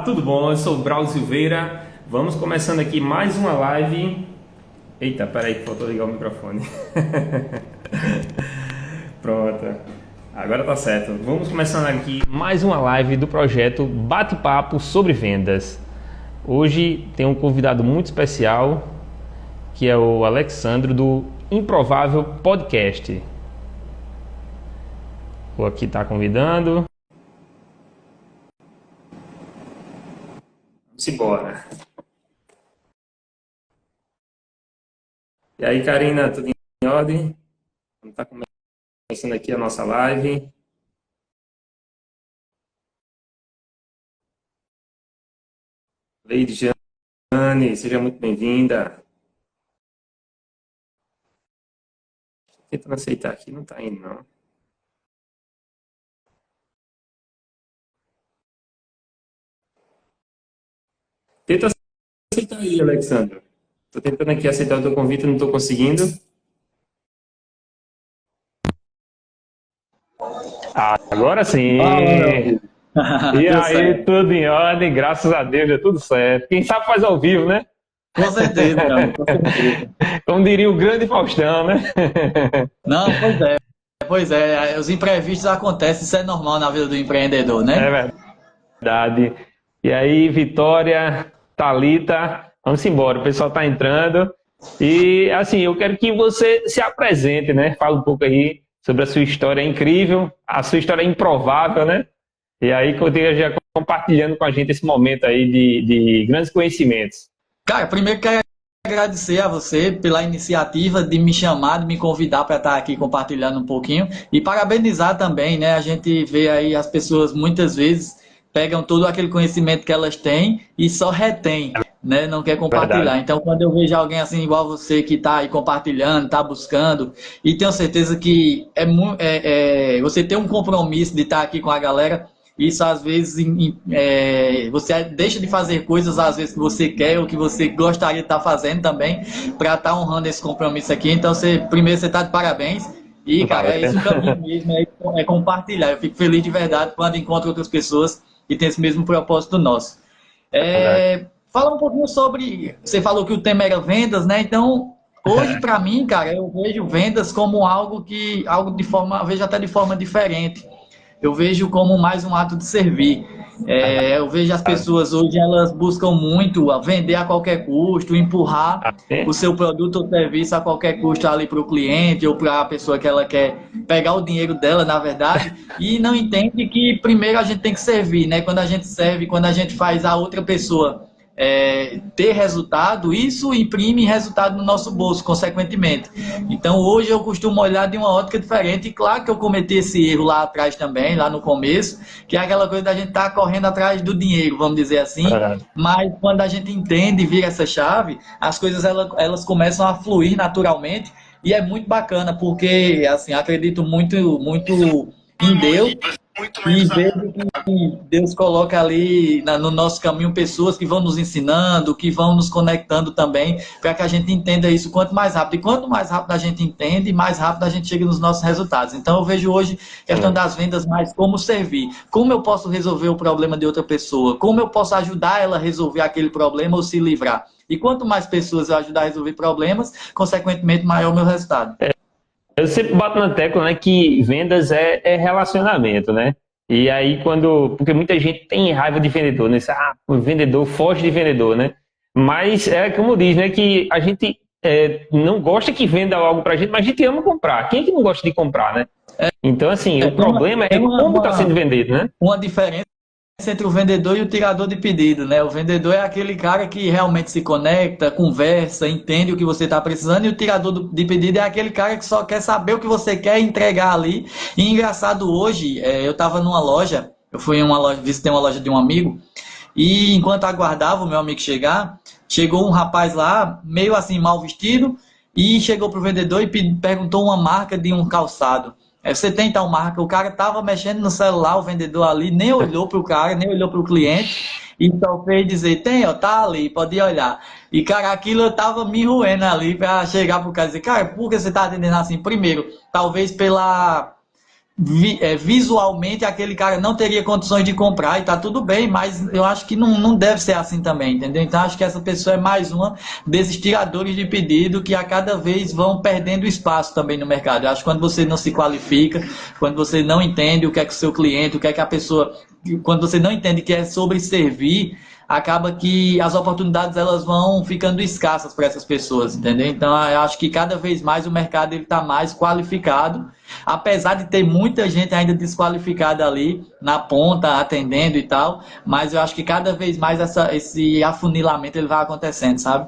Tudo bom? Eu sou o Braulio Silveira. Vamos começando aqui mais uma live. Eita, peraí que faltou ligar o microfone. Pronto. Agora tá certo. Vamos começando aqui mais uma live do projeto Bate-Papo sobre Vendas. Hoje tem um convidado muito especial, que é o Alexandro do Improvável Podcast. Vou aqui estar convidando. Vamos embora. E aí, Karina, tudo em ordem? Vamos estar começando aqui a nossa live. Lady Jane, seja muito bem-vinda. Tentando aceitar aqui, não está indo, não. Tenta aceitar aí, Alexandre. Estou tentando aqui aceitar o teu convite, não estou conseguindo. Agora sim! E Deu aí, certo. tudo em ordem, graças a Deus, deu tudo certo. Quem sabe faz ao vivo, né? Com certeza, meu amigo, com certeza. Como diria o grande Faustão, né? Não, pois é, os imprevistos acontecem, isso é normal na vida do empreendedor, É né? verdade. E aí, Vitória, Thalita, vamos embora, o pessoal está entrando. E assim, eu quero que você se apresente, né? Fala um pouco aí sobre a sua história incrível, a sua história improvável, né? E aí, continua já compartilhando com a gente esse momento aí de grandes conhecimentos. Cara, primeiro quero agradecer a você pela iniciativa de me chamar, de me convidar para estar aqui compartilhando um pouquinho e parabenizar também, né? A gente vê aí as pessoas muitas vezes pegam todo aquele conhecimento que elas têm e só retém, né? Não quer Verdade. compartilhar. Então, quando eu vejo alguém assim igual você que está aí compartilhando, está buscando e tenho certeza que você tem um compromisso de estar aqui com a galera. Isso às vezes você deixa de fazer coisas às vezes que você quer ou que você gostaria de estar fazendo também para estar honrando esse compromisso aqui. Então, primeiro você está de parabéns. E, cara, é esse o caminho Valeu. mesmo, é compartilhar. Eu fico feliz de verdade quando encontro outras pessoas que têm esse mesmo propósito nosso. Verdade. Fala um pouquinho sobre. Você falou que o tema era vendas, né? Então, hoje, para mim, cara, eu vejo vendas como algo de forma, vejo até de forma diferente. Eu vejo como mais um ato de servir. Eu vejo as pessoas hoje, elas buscam muito vender a qualquer custo, empurrar o Assim, seu produto ou serviço a qualquer custo ali para o cliente ou para a pessoa que ela quer pegar o dinheiro dela, na verdade, e não entende que primeiro a gente tem que servir, né? Quando a gente serve, quando a gente faz a outra pessoa ter resultado, isso imprime resultado no nosso bolso, consequentemente. Então, hoje eu costumo olhar de uma ótica diferente, e claro que eu cometi esse erro lá atrás também, lá no começo, que é aquela coisa da gente estar correndo atrás do dinheiro, vamos dizer assim, verdade. mas quando a gente entende e vira essa chave, as coisas elas começam a fluir naturalmente, e é muito bacana, porque assim, acredito muito em Deus, e vejo que Deus coloca ali no nosso caminho pessoas que vão nos ensinando, que vão nos conectando também, para que a gente entenda isso quanto mais rápido. E quanto mais rápido a gente entende, mais rápido a gente chega nos nossos resultados. Então eu vejo hoje a questão Verdade. das vendas mais como servir. Como eu posso resolver o problema de outra pessoa? Como eu posso ajudar ela a resolver aquele problema ou se livrar? E quanto mais pessoas eu ajudar a resolver problemas, consequentemente, maior o meu resultado. Eu sempre bato na tecla, né, que vendas é relacionamento, né? E aí porque muita gente tem raiva de vendedor, né? O vendedor foge de vendedor, né? Mas é como diz, né, que a gente não gosta que venda algo pra gente, mas a gente ama comprar. Quem é que não gosta de comprar, né? Então, assim, o Tem uma, problema é tem como está sendo vendido, né? uma diferença entre o vendedor e o tirador de pedido, né? O vendedor é aquele cara que realmente se conecta, conversa, entende o que você está precisando, e o tirador de pedido é aquele cara que só quer saber o que você quer entregar ali. E engraçado, hoje, eu estava numa loja, eu fui em uma loja, visitei uma loja de um amigo, e enquanto aguardava o meu amigo chegar, chegou um rapaz lá, meio assim, mal vestido, e chegou pro vendedor e perguntou uma marca de um calçado. Você tem tal marca? O cara tava mexendo no celular, o vendedor ali, nem olhou pro cara, nem olhou pro cliente, e só fez dizer, tem, ó, tá ali, pode olhar. E, cara, aquilo eu tava me roendo ali pra chegar pro cara e dizer, cara, por que você tá atendendo assim? Primeiro, talvez visualmente aquele cara não teria condições de comprar e tá tudo bem, mas eu acho que não deve ser assim também, entendeu? Então acho que essa pessoa é mais uma desses tiradores de pedido que a cada vez vão perdendo espaço também no mercado. Eu acho que quando você não se qualifica, quando você não entende o que é que o seu cliente, o que é que a pessoa, quando você não entende que é sobre servir, acaba que as oportunidades elas vão ficando escassas para essas pessoas, entendeu? Então eu acho que cada vez mais o mercado ele está mais qualificado, apesar de ter muita gente ainda desqualificada ali na ponta, atendendo e tal, mas eu acho que cada vez mais esse afunilamento ele vai acontecendo, sabe?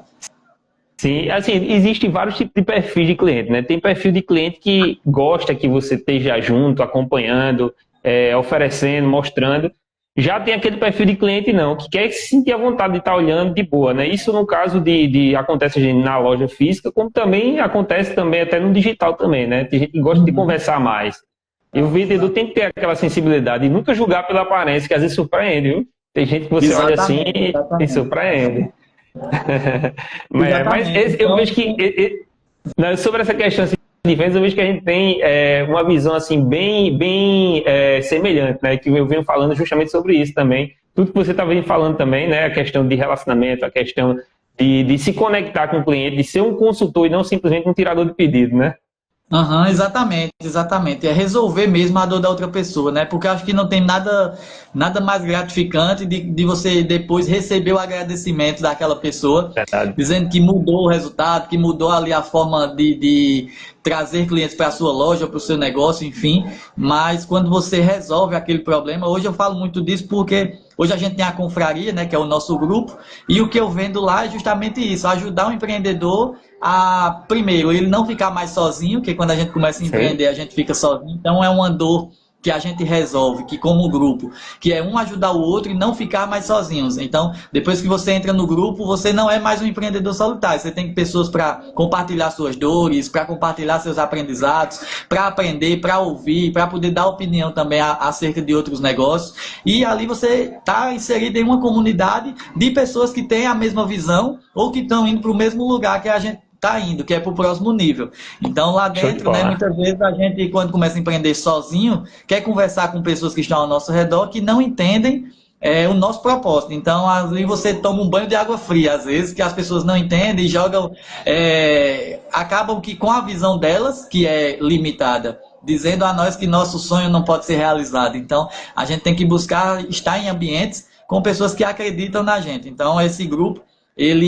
Sim, assim, existem vários tipos de perfil de cliente, né? Tem perfil de cliente que gosta que você esteja junto, acompanhando, oferecendo, mostrando. Já tem aquele perfil de cliente não, que quer se sentir à vontade de estar olhando de boa, né? Isso no caso acontece na loja física, como também acontece também até no digital também, né? Tem gente que gosta de conversar mais. E o vendedor tem que ter aquela sensibilidade e nunca julgar pela aparência, que às vezes surpreende, viu? Tem gente que você olha assim e surpreende. Mas eu vejo que sobre essa questão assim, de vendas, eu vejo que a gente tem uma visão assim bem semelhante, né? Que eu venho falando justamente sobre isso também. Tudo que você está vindo falando também, né? A questão de relacionamento, a questão de se conectar com o cliente, de ser um consultor e não simplesmente um tirador de pedido, né? Uhum, exatamente, exatamente. É resolver mesmo a dor da outra pessoa, né? Porque eu acho que não tem nada mais gratificante de você depois receber o agradecimento daquela pessoa, Verdade. dizendo que mudou o resultado, que mudou ali a forma de trazer clientes para a sua loja, para o seu negócio, enfim. Mas quando você resolve aquele problema, hoje eu falo muito disso porque hoje a gente tem a confraria, né, que é o nosso grupo, e o que eu vendo lá é justamente isso, ajudar o empreendedor a, primeiro, ele não ficar mais sozinho, porque quando a gente começa a empreender, a gente fica sozinho, então é uma dor que a gente resolve, que como grupo, que é um ajudar o outro e não ficar mais sozinhos. Então, depois que você entra no grupo, você não é mais um empreendedor solitário, você tem pessoas para compartilhar suas dores, para compartilhar seus aprendizados, para aprender, para ouvir, para poder dar opinião também acerca de outros negócios. E ali você está inserido em uma comunidade de pessoas que têm a mesma visão ou que estão indo para o mesmo lugar que a gente está indo, que é para o próximo nível. Então lá dentro, né, muitas vezes a gente, quando começa a empreender sozinho, quer conversar com pessoas que estão ao nosso redor que não entendem o nosso propósito. Então ali você toma um banho de água fria, às vezes, que as pessoas não entendem e jogam, acabam que com a visão delas, que é limitada, dizendo a nós que nosso sonho não pode ser realizado. Então a gente tem que buscar estar em ambientes com pessoas que acreditam na gente. Então esse grupo,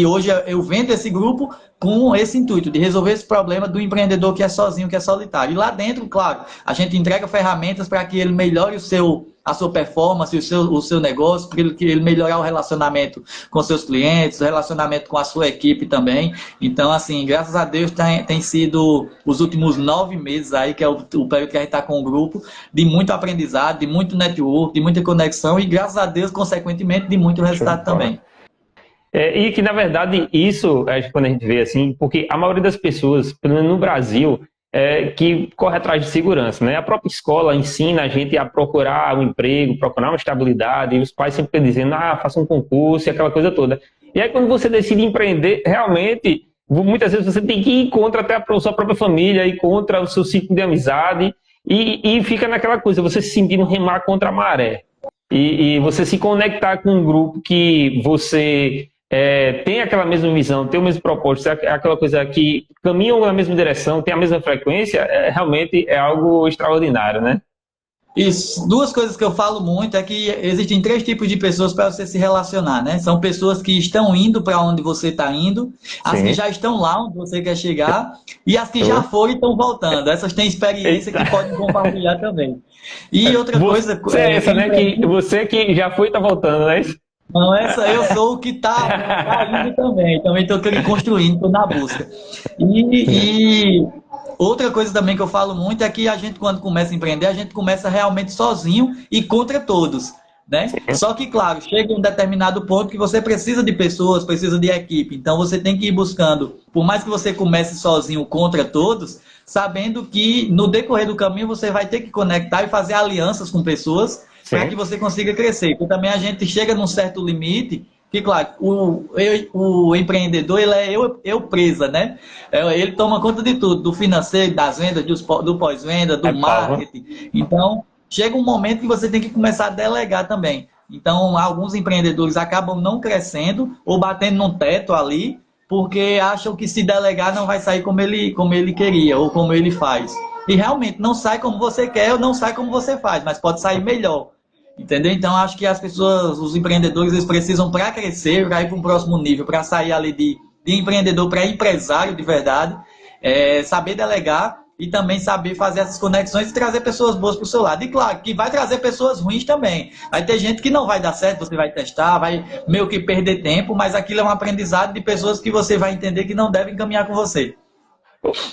hoje eu vendo esse grupo com esse intuito de resolver esse problema do empreendedor que é sozinho, que é solitário. E lá dentro, claro, a gente entrega ferramentas para que ele melhore a sua performance, o seu negócio, para ele melhorar o relacionamento com seus clientes, o relacionamento com a sua equipe também. Então, assim, graças a Deus tem sido os últimos 9 meses aí, que é o período que a gente está com o grupo, de muito aprendizado, de muito network, de muita conexão e, graças a Deus, consequentemente, de muito resultado também. E que, na verdade, isso, quando a gente vê assim, porque a maioria das pessoas, pelo menos no Brasil, que corre atrás de segurança, né? A própria escola ensina a gente a procurar um emprego, procurar uma estabilidade, e os pais sempre dizendo, faça um concurso e aquela coisa toda. E aí, quando você decide empreender, realmente, muitas vezes você tem que ir contra até a sua própria família, ir contra o seu ciclo de amizade, e fica naquela coisa, você se sentindo remar contra a maré. E você se conectar com um grupo que você tem aquela mesma visão, tem o mesmo propósito, aquela coisa que caminham na mesma direção, tem a mesma frequência, realmente é algo extraordinário, né? Isso. Duas coisas que eu falo muito é que existem 3 tipos de pessoas para você se relacionar, né? São pessoas que estão indo para onde você está indo, as que já estão lá onde você quer chegar e as que já foram e estão voltando. Essas têm experiência que podem compartilhar também. E outra coisa... Você que já foi e está voltando, não é isso? Não, eu sou o que tá indo também. Também estou construindo, estou na busca. E outra coisa também que eu falo muito é que a gente, quando começa a empreender, a gente começa realmente sozinho e contra todos, né? Só que, claro, chega um determinado ponto que você precisa de pessoas, precisa de equipe. Então você tem que ir buscando, por mais que você comece sozinho contra todos, sabendo que no decorrer do caminho você vai ter que conectar e fazer alianças com pessoas para que você consiga crescer. Porque também a gente chega num certo limite Porque, claro, o empreendedor, ele é eu presa, né? Ele toma conta de tudo, do financeiro, das vendas, do pós-venda, do Paulo. marketing. Então, chega um momento que você tem que começar a delegar também. Então, alguns empreendedores acabam não crescendo ou batendo num teto ali, porque acham que se delegar não vai sair como ele queria ou como ele faz. E realmente não sai como você quer ou não sai como você faz, mas pode sair melhor. Entendeu? Então, acho que as pessoas, os empreendedores, eles precisam, para crescer, para ir para um próximo nível, para sair ali de empreendedor para empresário de verdade, saber delegar e também saber fazer essas conexões e trazer pessoas boas para o seu lado. E claro, que vai trazer pessoas ruins também. Vai ter gente que não vai dar certo, você vai testar, vai meio que perder tempo, mas aquilo é um aprendizado de pessoas que você vai entender que não devem caminhar com você.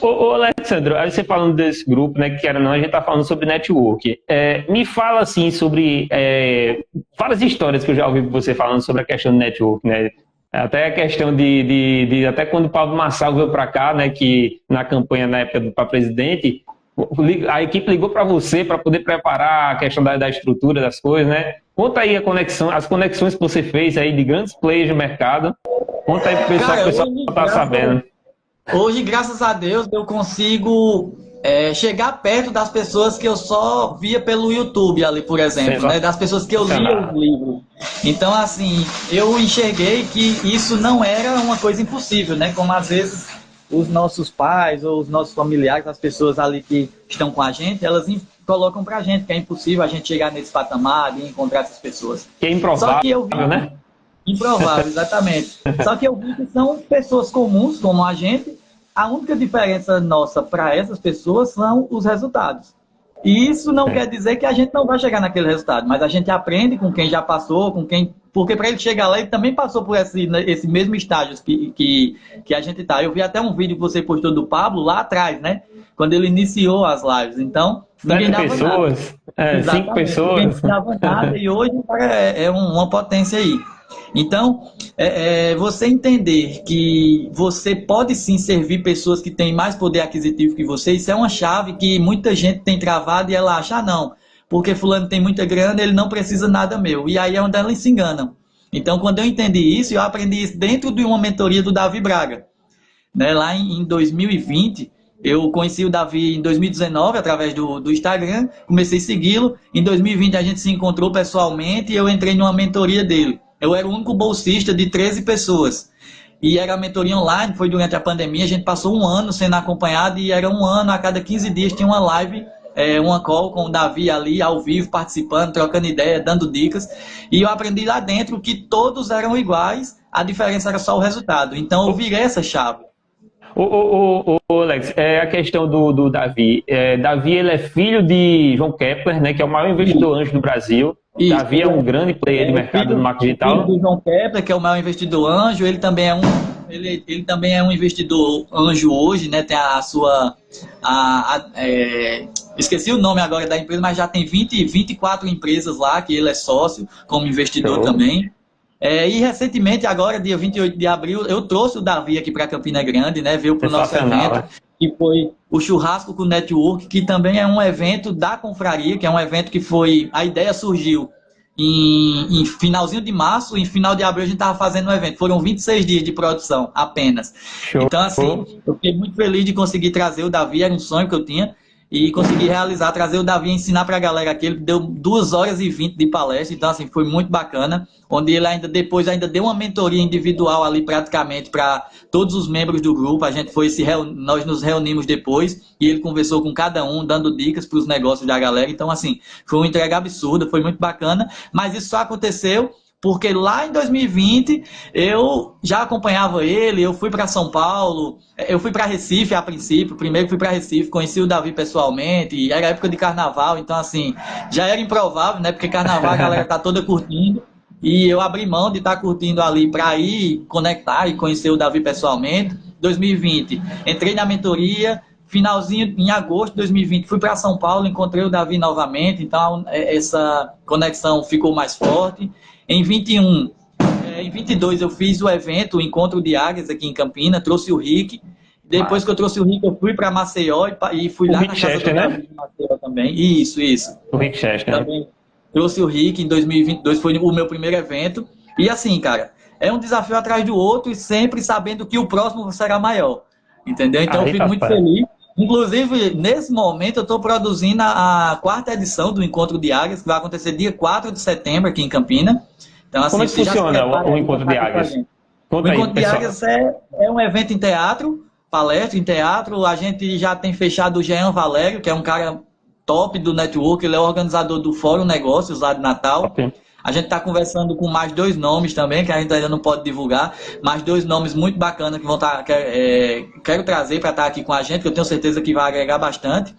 Ô, Alessandro, aí você falando desse grupo, né, que era não, a gente tá falando sobre network. Me fala, assim, sobre várias histórias que eu já ouvi você falando sobre a questão do network, né? Até a questão até quando o Pablo Marçal veio para cá, né, que na campanha, na época para presidente, a equipe ligou para você para poder preparar a questão da estrutura das coisas, né? Conta aí as conexões que você fez aí de grandes players no mercado. Conta aí pro pessoal, Cara, que o pessoal tá sabendo. Hoje, graças a Deus, eu consigo chegar perto das pessoas que eu só via pelo YouTube ali, por exemplo, né? Das pessoas que eu lia os livros. Então, assim, eu enxerguei que isso não era uma coisa impossível, né? Como às vezes os nossos pais ou os nossos familiares, as pessoas ali que estão com a gente, elas colocam pra gente que é impossível a gente chegar nesse patamar e encontrar essas pessoas. Que é improvável, Só que eu vi, né? improvável, exatamente. Só que eu vi que são pessoas comuns, como a gente. A única diferença nossa para essas pessoas são os resultados. E isso não quer dizer que a gente não vai chegar naquele resultado, mas a gente aprende com quem já passou, com quem. Porque para ele chegar lá, ele também passou por esse mesmo estágio que a gente está. Eu vi até um vídeo que você postou do Pablo lá atrás, né? Quando ele iniciou as lives. Então, ninguém dava pessoas, nada. 5 pessoas. Ninguém dava nada e hoje o cara é uma potência aí. Então, você entender que você pode sim servir pessoas que têm mais poder aquisitivo que você, isso é uma chave que muita gente tem travado e ela acha, não, porque fulano tem muita grana, ele não precisa nada meu. E aí é onde elas se enganam. Então, quando eu entendi isso, eu aprendi isso dentro de uma mentoria do Davi Braga. Né? Lá em 2020, eu conheci o Davi em 2019 através do Instagram, comecei a segui-lo. Em 2020 a gente se encontrou pessoalmente e eu entrei numa mentoria dele. Eu era o único bolsista de 13 pessoas. E era a mentoria online, foi durante a pandemia, a gente passou um ano sendo acompanhado e era um ano, a cada 15 dias tinha uma live, uma call com o Davi ali, ao vivo, participando, trocando ideia, dando dicas. E eu aprendi lá dentro que todos eram iguais, a diferença era só o resultado. Então eu virei essa chave. Alex, a questão do Davi. Davi, ele é filho de João Kepler, né, que é o maior investidor anjo do Brasil. Isso, Davi é um grande player de mercado no marketing digital. Filho do João Kepler, que é o maior investidor anjo, ele também é um investidor anjo hoje, né? Tem a sua... esqueci o nome agora da empresa, mas já tem 24 empresas lá que ele é sócio como investidor também. E recentemente, agora, dia 28 de abril, eu trouxe o Davi aqui para Campina Grande, né? Veio para o nosso evento, que foi o Churrasco com Network, que também é um evento da Confraria, que é um evento que foi... A ideia surgiu em finalzinho de março, em final de abril a gente estava fazendo um evento. Foram 26 dias de produção apenas. Show. Então, assim, eu fiquei muito feliz de conseguir trazer o Davi, era um sonho que eu tinha. E consegui realizar, trazer o Davi e ensinar para a galera aqui. Ele deu 2 horas e 20 de palestra, então assim, foi muito bacana. Onde ele depois deu uma mentoria individual ali praticamente para todos os membros do grupo. A gente nós nos reunimos depois e ele conversou com cada um, dando dicas para os negócios da galera. Então assim, foi uma entrega absurda, foi muito bacana. Mas isso só aconteceu porque lá em 2020 eu já acompanhava ele, eu fui para São Paulo, eu fui para Recife a princípio, primeiro fui para Recife, conheci o Davi pessoalmente, era época de carnaval, então assim, já era improvável, né, porque carnaval a galera tá toda curtindo, e eu abri mão de estar curtindo ali para ir conectar e conhecer o Davi pessoalmente. 2020, entrei na mentoria, finalzinho, em agosto de 2020, fui para São Paulo, encontrei o Davi novamente, então essa conexão ficou mais forte. Em 22 eu fiz o evento, o Encontro de Águias aqui em Campina, trouxe o Rick. Depois que eu trouxe o Rick, eu fui para Maceió e fui lá na casa do Davi de Maceió também. Isso. O Rick Chester. Também trouxe o Rick em 2022, foi o meu primeiro evento. E assim, cara, é um desafio atrás do outro e sempre sabendo que o próximo será maior. Entendeu? Então eu Aí, fico muito rapaz. feliz. Inclusive, nesse momento, eu estou produzindo a quarta edição do Encontro de Águias, que vai acontecer dia 4 de setembro aqui em Campina. Então, Como assim, é que você já se funciona prepara o aí para encontro estar de aqui com a águias? gente. O Conta aí, Encontro de pessoal. Águias é um evento em teatro, palestra em teatro. A gente já tem fechado o Jean Valério, que é um cara top do network, ele é o organizador do Fórum Negócios lá de Natal. Ok. A gente está conversando com mais 2 nomes também, que a gente ainda não pode divulgar, mais 2 nomes muito bacanas que vão estar, quero trazer para estar aqui com a gente, que eu tenho certeza que vai agregar bastante.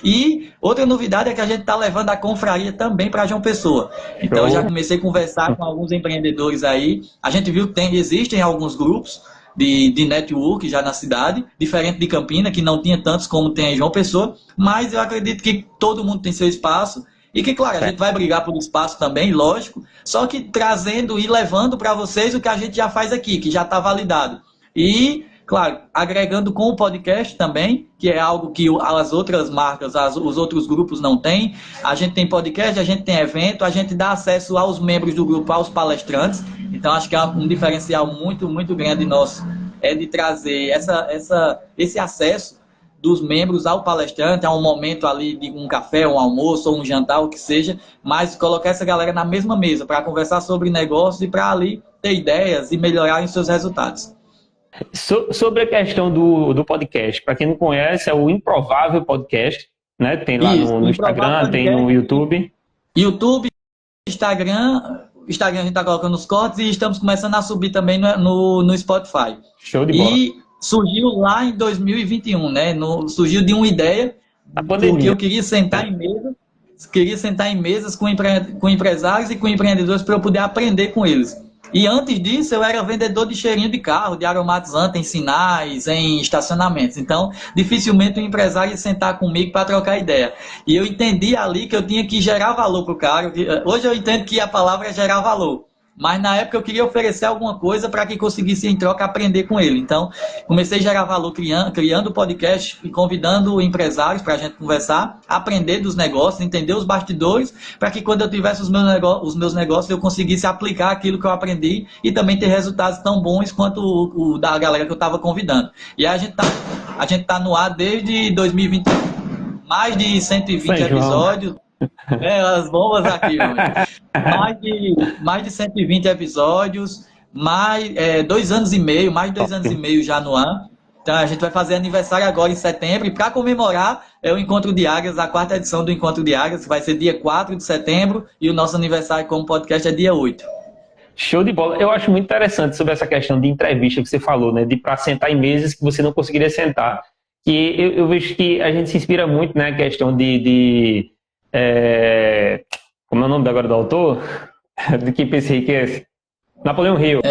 E outra novidade é que a gente está levando a confraria também para João Pessoa. Então eu já Show. comecei a conversar com alguns empreendedores aí. A gente viu que existem alguns grupos de network já na cidade, diferente de Campina, que não tinha tantos como tem em João Pessoa, mas eu acredito que todo mundo tem seu espaço. E que, claro, a gente vai brigar por espaço também, lógico, só que trazendo e levando para vocês o que a gente já faz aqui, que já está validado. E, claro, agregando com o podcast também, que é algo que as outras marcas, os outros grupos não têm. A gente tem podcast, a gente tem evento, a gente dá acesso aos membros do grupo, aos palestrantes. Então, acho que é um diferencial muito, muito grande nosso, é de trazer esse acesso dos membros ao palestrante, a um momento ali de um café, um almoço ou um jantar, o que seja, mas colocar essa galera na mesma mesa para conversar sobre negócios e para ali ter ideias e melhorarem seus resultados. Sobre a questão do podcast, para quem não conhece, é o Improvável Podcast, né? Tem lá Isso, no Improvável Instagram, tem Podcast, no YouTube. YouTube, Instagram a gente está colocando os cortes e estamos começando a subir também no Spotify. Show de bola. E surgiu lá em 2021, né? Surgiu de uma ideia, A porque pandemia. eu queria sentar em mesas com empresários e com empreendedores para eu poder aprender com eles. E antes disso, eu era vendedor de cheirinho de carro, de aromatizante em sinais, em estacionamentos. Então, dificilmente o empresário ia sentar comigo para trocar ideia. E eu entendi ali que eu tinha que gerar valor para o cara. Hoje eu entendo que a palavra é gerar valor. Mas na época eu queria oferecer alguma coisa para que conseguisse em troca aprender com ele. Então, comecei a gerar valor criando podcast e convidando empresários para a gente conversar, aprender dos negócios, entender os bastidores, para que quando eu tivesse os meus negócios eu conseguisse aplicar aquilo que eu aprendi e também ter resultados tão bons quanto o da galera que eu estava convidando. E aí a gente tá no ar desde 2021, mais de 120 episódios. As bombas aqui, mano. Mais de 120 episódios, mais 2 anos e meio, mais de 2 anos e meio já no ar. Então a gente vai fazer aniversário agora em setembro, e para comemorar é o Encontro de Águias, a 4ª edição do Encontro de Águias, que vai ser dia 4 de setembro, e o nosso aniversário como podcast é dia 8. Show de bola. Eu acho muito interessante sobre essa questão de entrevista que você falou, né? De para sentar em mesas que você não conseguiria sentar. Que eu vejo que a gente se inspira muito, né? A questão como é o nome agora do autor? De quem pensei que é Napoleão Hill.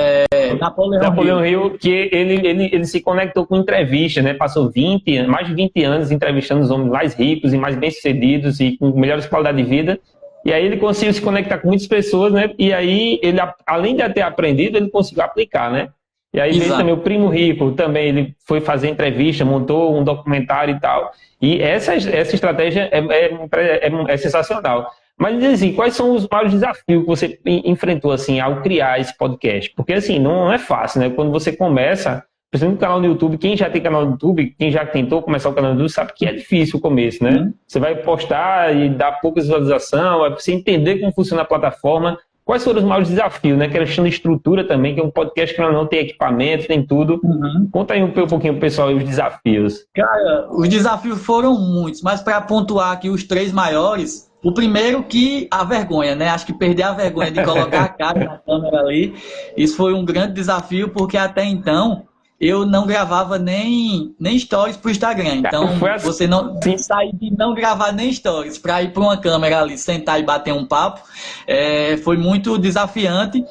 Napoleão Hill, que ele se conectou com entrevista, né? Passou mais de 20 anos entrevistando os homens mais ricos e mais bem-sucedidos e com melhores qualidades de vida. E aí ele conseguiu se conectar com muitas pessoas, né? E aí ele, além de ter aprendido, ele conseguiu aplicar, né? E aí veio também o Primo Rico, também ele foi fazer entrevista, montou um documentário e tal. E essa estratégia é sensacional. Mas assim, quais são os maiores desafios que você enfrentou assim ao criar esse podcast? Porque assim, não é fácil, né? Quando você começa, principalmente no canal no YouTube, quem já tem canal no YouTube, quem já tentou começar o canal no YouTube, sabe que é difícil o começo, né? Você vai postar e dar pouca visualização, é você entender como funciona a plataforma. Quais foram os maiores desafios, né? Que é a questão de estrutura também, que é um podcast que não tem equipamento, tem tudo. Conta aí um pouquinho pro pessoal os desafios. Cara, os desafios foram muitos, mas para pontuar aqui os 3 maiores, o primeiro que a vergonha, né? Acho que perder a vergonha de colocar a cara na câmera ali, isso foi um grande desafio, porque até então eu não gravava nem stories pro Instagram. Então, você não sair de não gravar nem stories para ir para uma câmera ali, sentar e bater um papo, foi muito desafiante.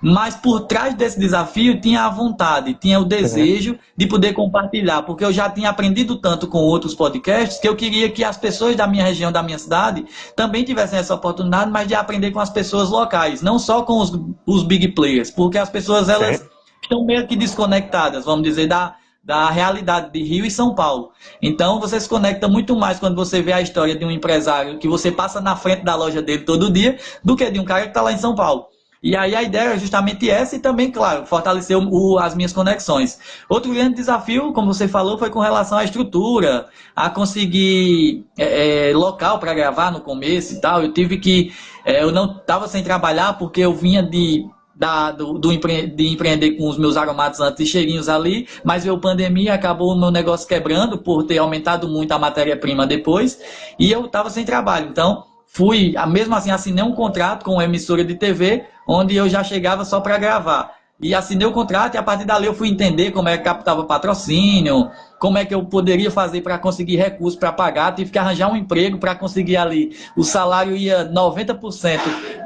Mas por trás desse desafio tinha a vontade, tinha o desejo de poder compartilhar, porque eu já tinha aprendido tanto com outros podcasts que eu queria que as pessoas da minha região, da minha cidade, também tivessem essa oportunidade, mas de aprender com as pessoas locais, não só com os big players, porque as pessoas elas estão meio que desconectadas, vamos dizer, da realidade de Rio e São Paulo. Então você se conecta muito mais quando você vê a história de um empresário que você passa na frente da loja dele todo dia, do que de um cara que está lá em São Paulo. E aí a ideia é justamente essa e também, claro, fortalecer as minhas conexões. Outro grande desafio, como você falou, foi com relação à estrutura, a conseguir local para gravar no começo e tal. Eu tive que... eu não estava sem trabalhar porque eu vinha de empreender com os meus aromatizantes e cheirinhos ali, mas veio pandemia, acabou o meu negócio quebrando por ter aumentado muito a matéria-prima depois, e eu estava sem trabalho. Então, mesmo assim, assinei um contrato com uma emissora de TV, onde eu já chegava só para gravar. E assinei o contrato e a partir dali eu fui entender como é que captava patrocínio, como é que eu poderia fazer para conseguir recursos para pagar, tive que arranjar um emprego para conseguir ali. O salário ia 90%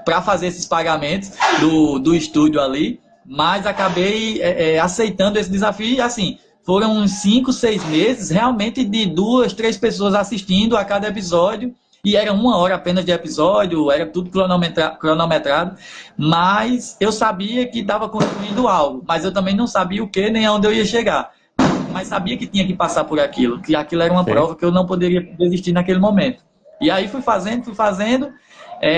para fazer esses pagamentos do estúdio ali, mas acabei aceitando esse desafio e assim, foram uns 5, 6 meses realmente de 2, 3 pessoas assistindo a cada episódio. E era 1 hora apenas de episódio, era tudo cronometrado, mas eu sabia que estava construindo algo, mas eu também não sabia o que nem aonde eu ia chegar. Mas sabia que tinha que passar por aquilo, que aquilo era uma prova que eu não poderia desistir naquele momento. E aí fui fazendo,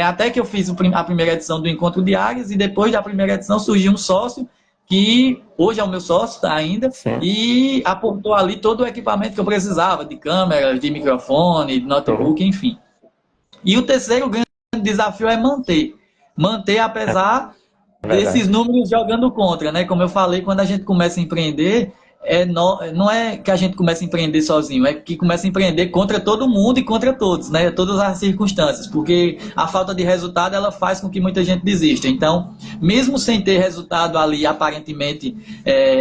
até que eu fiz a primeira edição do Encontro de Águias, e depois da primeira edição surgiu um sócio, que hoje é o meu sócio ainda, e aportou ali todo o equipamento que eu precisava, de câmera, de microfone, de notebook, enfim. E o terceiro grande desafio é manter apesar desses números jogando contra, né? Como eu falei, quando a gente começa a empreender, não é que a gente começa a empreender sozinho, é que começa a empreender contra todo mundo e contra todos, né? Todas as circunstâncias, porque a falta de resultado ela faz com que muita gente desista. Então, mesmo sem ter resultado ali aparentemente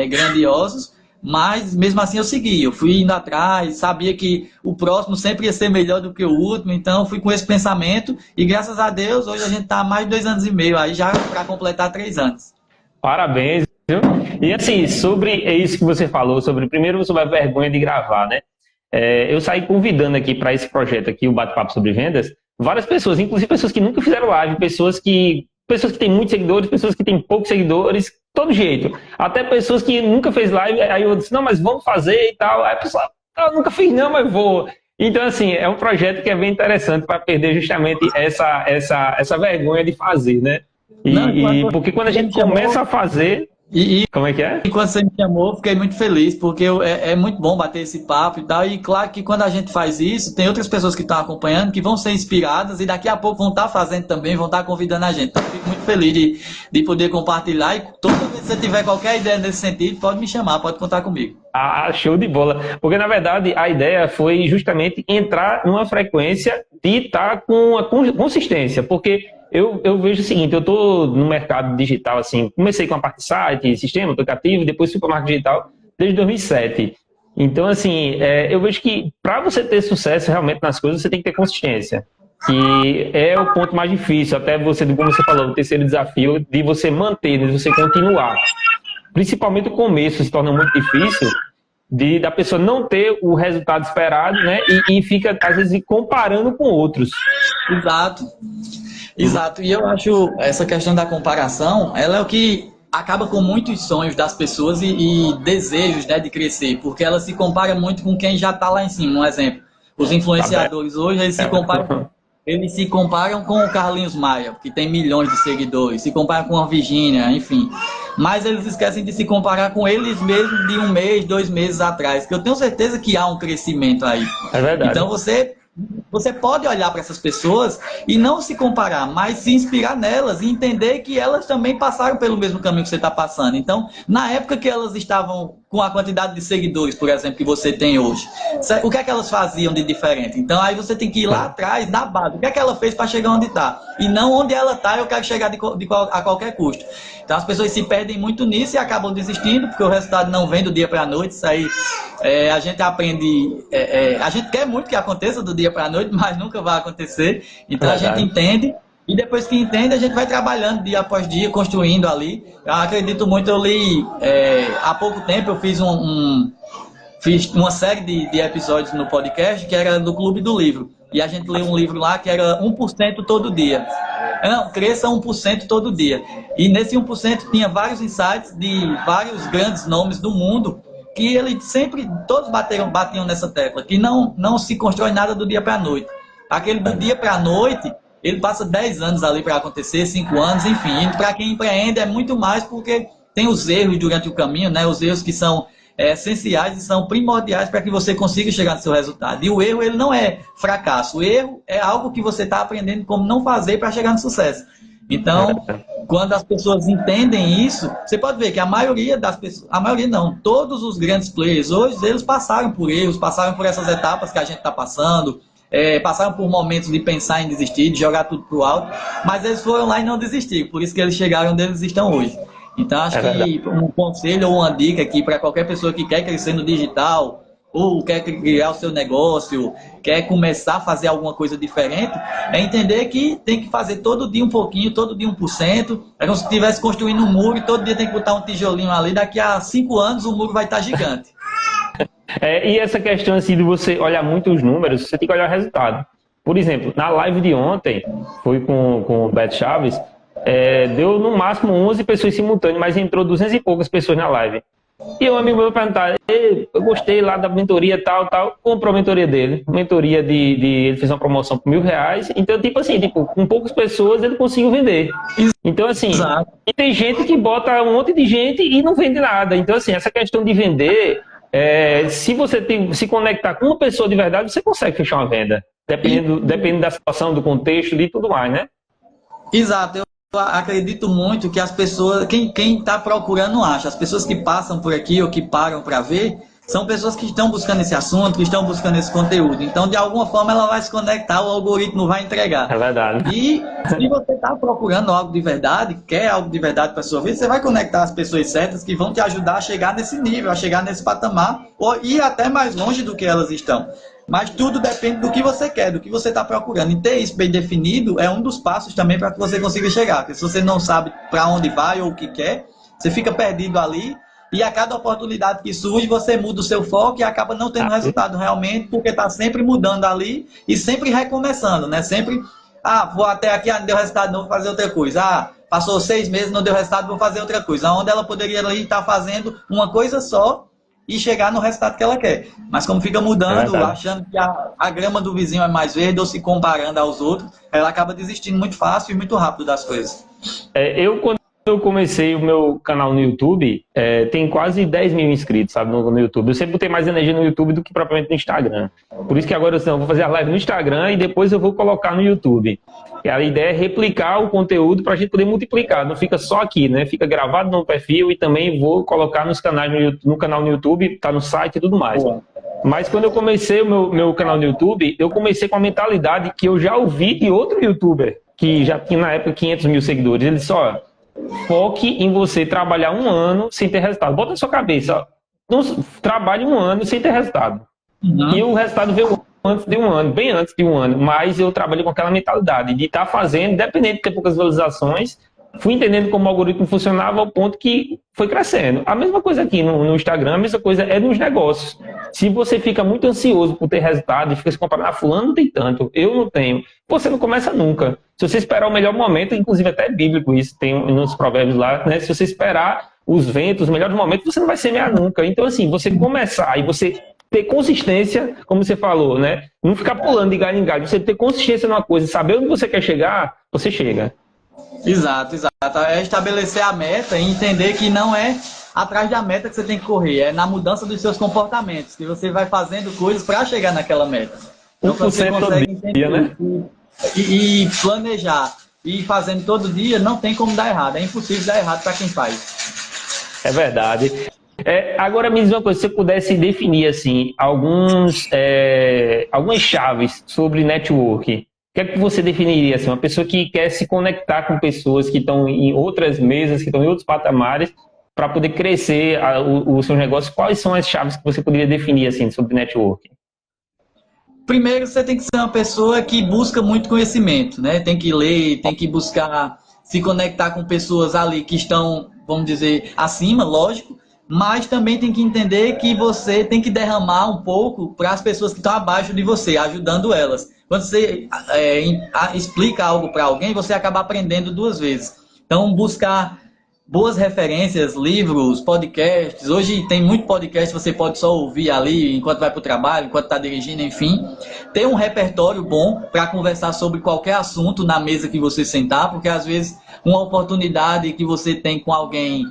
grandiosos, mas mesmo assim eu segui, eu fui indo atrás, sabia que o próximo sempre ia ser melhor do que o último, então fui com esse pensamento e graças a Deus hoje a gente está há mais de 2 anos e meio aí já para completar 3 anos. Parabéns, viu? E assim, sobre isso que você falou, primeiro sobre a vergonha de gravar, né? Eu saí convidando aqui para esse projeto aqui, o Bate-Papo sobre Vendas, várias pessoas, inclusive pessoas que nunca fizeram live, pessoas que têm muitos seguidores, pessoas que têm poucos seguidores, todo jeito. Até pessoas que nunca fez live, aí eu disse, não, mas vamos fazer e tal. Aí a pessoa, eu nunca fiz não, mas vou. Então, assim, é um projeto que é bem interessante para perder justamente essa vergonha de fazer, né? Porque quando a gente começa a fazer... Como é que é? E quando você me chamou, fiquei muito feliz, porque é muito bom bater esse papo e tal. E claro que quando a gente faz isso, tem outras pessoas que estão acompanhando, que vão ser inspiradas e daqui a pouco vão estar fazendo também, vão estar convidando a gente. Então, fico muito feliz de poder compartilhar. E toda vez que você tiver qualquer ideia nesse sentido, pode me chamar, pode contar comigo. Ah, show de bola. Porque, na verdade, a ideia foi justamente entrar numa frequência de estar com a consistência. Porque eu vejo o seguinte, eu estou no mercado digital, assim, comecei com a parte de site, sistema, aplicativo, depois fui para o marketing digital desde 2007. Então, assim, eu vejo que para você ter sucesso realmente nas coisas, você tem que ter consistência. Que é o ponto mais difícil, até você, como você falou, o terceiro desafio de você manter, de você continuar. Principalmente o começo se torna muito difícil da pessoa não ter o resultado esperado, né? E fica, às vezes, comparando com outros. Exato. E eu acho essa questão da comparação, ela é o que acaba com muitos sonhos das pessoas e desejos, né, de crescer, porque ela se compara muito com quem já está lá em cima. Um exemplo, os influenciadores hoje, eles se comparam com o Carlinhos Maia, que tem milhões de seguidores, se comparam com a Virgínia, enfim. Mas eles esquecem de se comparar com eles mesmos de 1 mês, 2 meses atrás, que eu tenho certeza que há um crescimento aí. É verdade. Então você pode olhar para essas pessoas e não se comparar, mas se inspirar nelas e entender que elas também passaram pelo mesmo caminho que você está passando. Então, na época que elas estavam com a quantidade de seguidores, por exemplo, que você tem hoje, o que é que elas faziam de diferente? Então, aí você tem que ir lá atrás, na base, o que é que ela fez para chegar onde está? E não onde ela está, eu quero chegar a qualquer custo. Então, as pessoas se perdem muito nisso e acabam desistindo, porque o resultado não vem do dia para a noite. Isso aí, a gente aprende... a gente quer muito que aconteça do dia para a noite, mas nunca vai acontecer. Então, a gente entende... E depois que entende, a gente vai trabalhando dia após dia, construindo ali. Eu acredito muito, eu li... há pouco tempo eu fiz fiz uma série de episódios no podcast que era do Clube do Livro. E a gente leu um livro lá que era 1% todo dia. Não, cresça 1% todo dia. E nesse 1% tinha vários insights de vários grandes nomes do mundo que eles sempre, todos batiam nessa tecla, que não se constrói nada do dia para a noite. Aquele do dia para a noite ele passa 10 anos ali para acontecer, 5 anos, enfim. E para quem empreende é muito mais porque tem os erros durante o caminho, né? Os erros que são essenciais e são primordiais para que você consiga chegar no seu resultado. E o erro, ele não é fracasso. O erro é algo que você está aprendendo como não fazer para chegar no sucesso. Então, quando as pessoas entendem isso, você pode ver que a maioria das pessoas, a maioria não, todos os grandes players hoje, eles passaram por erros, passaram por essas etapas que a gente está passando, passaram por momentos de pensar em desistir, de jogar tudo pro alto, mas eles foram lá e não desistiram, por isso que eles chegaram onde eles estão hoje. Então, acho que um conselho ou uma dica aqui para qualquer pessoa que quer crescer no digital, ou quer criar o seu negócio, quer começar a fazer alguma coisa diferente, é entender que tem que fazer todo dia um pouquinho, todo dia 1%. É como se estivesse construindo um muro e todo dia tem que botar um tijolinho ali. Daqui a 5 anos o muro vai estar gigante. E essa questão assim, de você olhar muito os números, você tem que olhar o resultado. Por exemplo, na live de ontem, foi com o Beto Chaves, deu no máximo 11 pessoas simultâneas, mas entrou 200 e poucas pessoas na live. E um amigo meu perguntar, eu gostei lá da mentoria tal, comprou a mentoria dele. Mentoria ele fez uma promoção por R$1.000. Então, tipo assim, com poucas pessoas ele conseguiu vender. Então, assim, e tem gente que bota um monte de gente e não vende nada. Então, assim, essa questão de vender, se você se conectar com uma pessoa de verdade, você consegue fechar uma venda. Dependendo da situação, do contexto e tudo mais, né? Exato. Eu acredito muito que as pessoas, quem está procurando acha. As pessoas que passam por aqui ou que param para ver, são pessoas que estão buscando esse assunto, que estão buscando esse conteúdo. Então, de alguma forma, ela vai se conectar, o algoritmo vai entregar. É verdade. E se você está procurando algo de verdade, quer algo de verdade para a sua vida, você vai conectar as pessoas certas que vão te ajudar a chegar nesse nível, a chegar nesse patamar, ou ir até mais longe do que elas estão. Mas tudo depende do que você quer, do que você está procurando. E ter isso bem definido é um dos passos também para que você consiga chegar. Porque se você não sabe para onde vai ou o que quer, você fica perdido ali e a cada oportunidade que surge, você muda o seu foco e acaba não tendo resultado realmente, porque está sempre mudando ali e sempre recomeçando, né? Sempre, vou até aqui, não deu resultado, não vou fazer outra coisa. Passou 6 meses, não deu resultado, vou fazer outra coisa. Onde ela poderia ali estar fazendo uma coisa só e chegar no resultado que ela quer. Mas como fica mudando, achando que a grama do vizinho é mais verde ou se comparando aos outros, ela acaba desistindo muito fácil e muito rápido das coisas. Quando eu comecei o meu canal no YouTube, tem quase 10 mil inscritos, sabe, no YouTube. Eu sempre botei mais energia no YouTube do que propriamente no Instagram. Por isso que agora eu vou fazer a live no Instagram e depois eu vou colocar no YouTube. E a ideia é replicar o conteúdo para a gente poder multiplicar. Não fica só aqui, né? Fica gravado no perfil e também vou colocar nos canais no canal no YouTube, tá no site e tudo mais. Mas quando eu comecei o meu canal no YouTube, eu comecei com a mentalidade que eu já ouvi de outro YouTuber, que já tinha na época 500 mil seguidores. Ele disse, foque em você trabalhar 1 ano sem ter resultado. Bota na sua cabeça, não trabalhe 1 ano sem ter resultado. E o resultado veio antes de 1 ano, bem antes de 1 ano. Mas eu trabalhei com aquela mentalidade de estar fazendo, independente de ter poucas visualizações, fui entendendo como o algoritmo funcionava ao ponto que foi crescendo. A mesma coisa aqui no Instagram, a mesma coisa é nos negócios. Se você fica muito ansioso por ter resultado e fica se comparando, fulano não tem tanto, eu não tenho, você não começa nunca. Se você esperar o melhor momento, inclusive até é bíblico isso, tem nos provérbios lá, né? Se você esperar os ventos, os melhores momentos, você não vai semear nunca. Então, assim, você começar e você ter consistência, como você falou, né? Não ficar pulando de galho em galho. Você ter consistência numa coisa, saber onde você quer chegar, você chega. Exato. É estabelecer a meta e entender que não é atrás da meta que você tem que correr, é na mudança dos seus comportamentos, que você vai fazendo coisas para chegar naquela meta. Então, você consegue entender, né? E planejar e fazendo todo dia, não tem como dar errado. É impossível dar errado para quem faz. É verdade. Agora me diz uma coisa, se você pudesse definir assim, algumas chaves sobre network, o que é que você definiria? Assim, uma pessoa que quer se conectar com pessoas que estão em outras mesas, que estão em outros patamares, para poder crescer o seu negócio, quais são as chaves que você poderia definir assim, sobre network? Primeiro, você tem que ser uma pessoa que busca muito conhecimento, né? Tem que ler, tem que buscar se conectar com pessoas ali que estão, vamos dizer, acima, lógico, mas também tem que entender que você tem que derramar um pouco para as pessoas que estão abaixo de você, ajudando elas. Quando você explica algo para alguém, você acaba aprendendo 2 vezes. Então, buscar boas referências, livros, podcasts. Hoje tem muito podcast, você pode só ouvir ali enquanto vai para o trabalho, enquanto está dirigindo, enfim. Ter um repertório bom para conversar sobre qualquer assunto na mesa que você sentar, porque às vezes uma oportunidade que você tem com alguém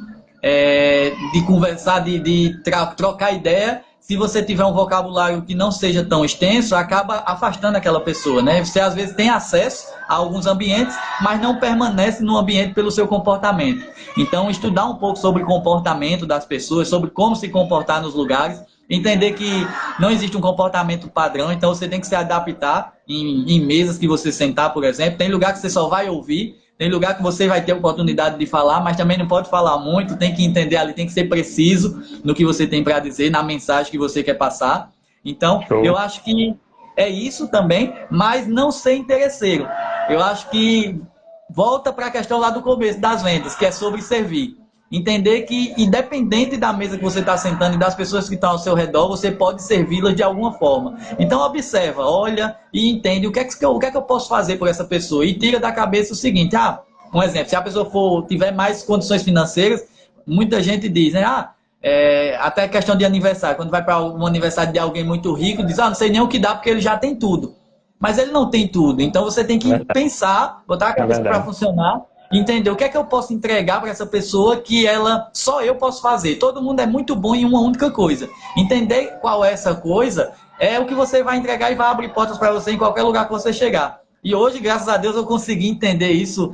de conversar, de trocar ideia, se você tiver um vocabulário que não seja tão extenso, acaba afastando aquela pessoa, né? Você às vezes tem acesso a alguns ambientes, mas não permanece no ambiente pelo seu comportamento. Então, estudar um pouco sobre o comportamento das pessoas, sobre como se comportar nos lugares, entender que não existe um comportamento padrão, então você tem que se adaptar em mesas que você sentar, por exemplo. Tem lugar que você só vai ouvir, tem lugar que você vai ter oportunidade de falar, mas também não pode falar muito, tem que entender ali, tem que ser preciso no que você tem para dizer, na mensagem que você quer passar. Então, eu acho que é isso também, mas não ser interesseiro. Eu acho que volta para a questão lá do começo das vendas, que é sobre servir. Entender que, independente da mesa que você está sentando e das pessoas que estão ao seu redor, você pode servi-las de alguma forma. Então, observa, olha e entende o que é que eu posso fazer por essa pessoa. E tira da cabeça o seguinte, um exemplo, se a pessoa tiver mais condições financeiras, muita gente diz, né, até questão de aniversário, quando vai para um aniversário de alguém muito rico, diz, não sei nem o que dá porque ele já tem tudo. Mas ele não tem tudo, então você tem que pensar, botar a cabeça para funcionar, entender o que é que eu posso entregar para essa pessoa que só eu posso fazer. Todo mundo é muito bom em uma única coisa. Entender qual é essa coisa é o que você vai entregar e vai abrir portas para você em qualquer lugar que você chegar. E hoje, graças a Deus, eu consegui entender isso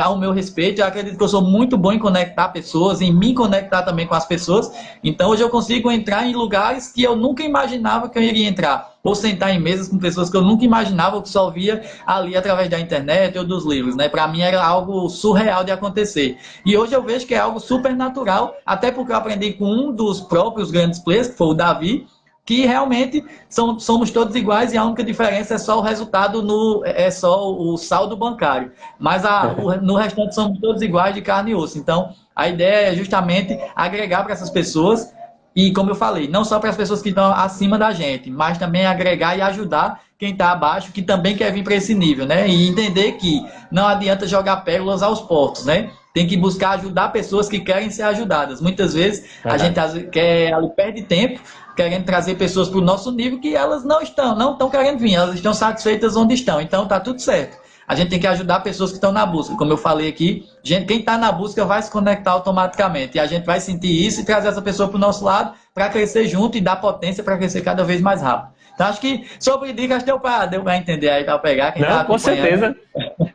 ao meu respeito. Eu acredito que eu sou muito bom em conectar pessoas, em me conectar também com as pessoas. Então, hoje eu consigo entrar em lugares que eu nunca imaginava que eu iria entrar. Ou sentar em mesas com pessoas que eu nunca imaginava, que só via ali através da internet ou dos livros, né? Para mim era algo surreal de acontecer. E hoje eu vejo que é algo super natural, até porque eu aprendi com um dos próprios grandes players, que foi o Davi, que realmente somos todos iguais e a única diferença é só o resultado, é só o saldo bancário. Mas no restante somos todos iguais de carne e osso. Então, a ideia é justamente agregar para essas pessoas e, como eu falei, não só para as pessoas que estão acima da gente, mas também agregar e ajudar quem está abaixo, que também quer vir para esse nível, né? E entender que não adianta jogar pérolas aos porcos, né? Tem que buscar ajudar pessoas que querem ser ajudadas. Muitas vezes a gente perde tempo querendo trazer pessoas para o nosso nível que elas não estão querendo vir, elas estão satisfeitas onde estão. Então tá tudo certo. A gente tem que ajudar pessoas que estão na busca. Como eu falei aqui, quem está na busca vai se conectar automaticamente. E a gente vai sentir isso e trazer essa pessoa para o nosso lado para crescer junto e dar potência para crescer cada vez mais rápido. Então acho que sobre dicas deu para entender aí, para pegar. Quem Não, com certeza.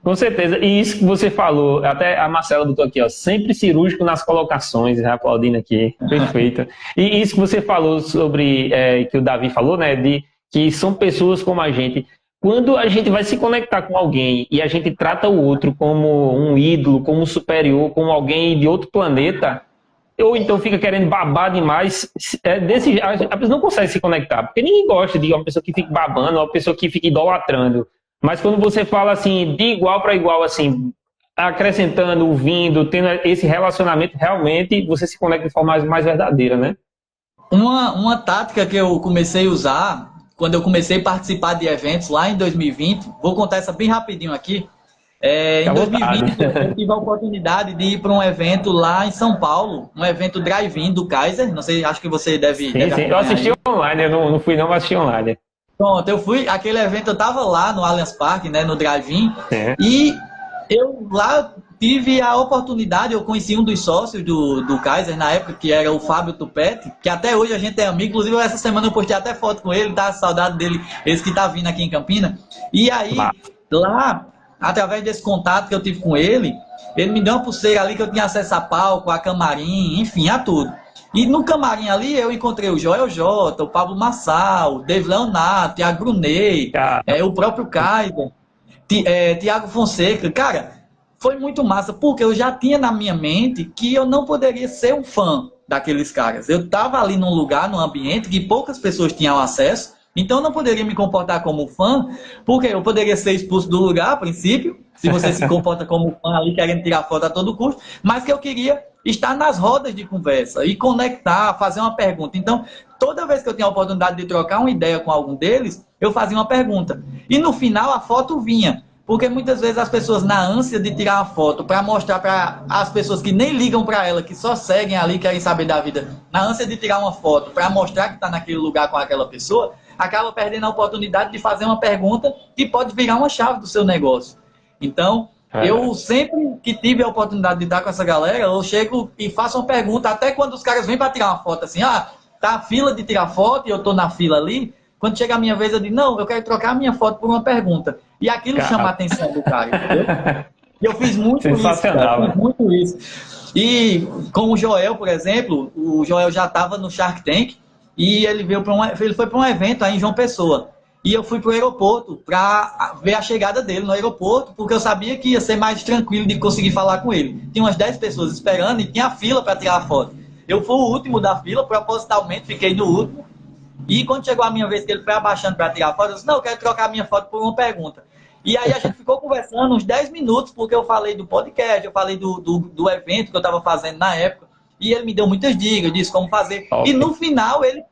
Com certeza. E isso que você falou, até a Marcela botou aqui, ó, sempre cirúrgico nas colocações, aplaudindo aqui, perfeito. E isso que você falou sobre, que o Davi falou, né, de que são pessoas como a gente. Quando a gente vai se conectar com alguém e a gente trata o outro como um ídolo, como um superior, como alguém de outro planeta, ou então fica querendo babar demais, a pessoa não consegue se conectar, porque ninguém gosta de uma pessoa que fique babando, uma pessoa que fique idolatrando. Mas quando você fala assim, de igual para igual, assim, acrescentando, ouvindo, tendo esse relacionamento, realmente você se conecta de forma mais verdadeira, né? Uma tática que eu comecei a usar quando eu comecei a participar de eventos lá em 2020, vou contar essa bem rapidinho aqui. Em 2020 eu tive a oportunidade de ir para um evento lá em São Paulo, um evento drive-in do Kaiser, não sei, acho que você deve... Sim, eu assisti aí online, eu não fui não, mas assisti online. Pronto, eu fui, aquele evento eu estava lá no Allianz Parque, né, no drive-in, e eu lá tive a oportunidade, eu conheci um dos sócios do Kaiser na época, que era o Fábio Tupete, que até hoje a gente é amigo, inclusive essa semana eu postei até foto com ele, tá? Saudade dele, esse que tá vindo aqui em Campina. E aí, lá, através desse contato que eu tive com ele me deu uma pulseira ali que eu tinha acesso a palco, a camarim, enfim, a tudo. E no camarim ali eu encontrei o Joel J, o Pablo Massal, o Dave Leonardo, Thiago Brunet, o próprio Kaiser, Thiago Fonseca. Cara, foi muito massa, porque eu já tinha na minha mente que eu não poderia ser um fã daqueles caras. Eu estava ali num lugar, num ambiente que poucas pessoas tinham acesso, então eu não poderia me comportar como fã, porque eu poderia ser expulso do lugar, a princípio, se você se comporta como fã ali, querendo tirar foto a todo custo, mas que eu queria estar nas rodas de conversa e conectar, fazer uma pergunta. Então, toda vez que eu tinha a oportunidade de trocar uma ideia com algum deles, eu fazia uma pergunta. E no final a foto vinha. Porque muitas vezes as pessoas, na ânsia de tirar uma foto para mostrar para as pessoas que nem ligam para ela, que só seguem ali, querem saber da vida, na ânsia de tirar uma foto para mostrar que está naquele lugar com aquela pessoa, acaba perdendo a oportunidade de fazer uma pergunta que pode virar uma chave do seu negócio. Então, eu sempre que tive a oportunidade de estar com essa galera, eu chego e faço uma pergunta, até quando os caras vêm para tirar uma foto assim, tá a fila de tirar foto e eu tô na fila ali, quando chega a minha vez eu digo, não, eu quero trocar a minha foto por uma pergunta. E aquilo chama a atenção do cara, entendeu? E eu fiz muito isso, cara, fiz muito isso. E com o Joel, por exemplo, o Joel já estava no Shark Tank e ele foi para um evento aí em João Pessoa. E eu fui para o aeroporto para ver a chegada dele no aeroporto, porque eu sabia que ia ser mais tranquilo de conseguir falar com ele. Tinha umas 10 pessoas esperando e tinha fila para tirar a foto. Eu fui o último da fila, propositalmente fiquei no último. E quando chegou a minha vez que ele foi abaixando para tirar a foto, eu disse, não, eu quero trocar a minha foto por uma pergunta. E aí a gente ficou conversando uns 10 minutos, porque eu falei do podcast, eu falei do evento que eu estava fazendo na época. E ele me deu muitas dicas, disse como fazer. Okay. E no final ele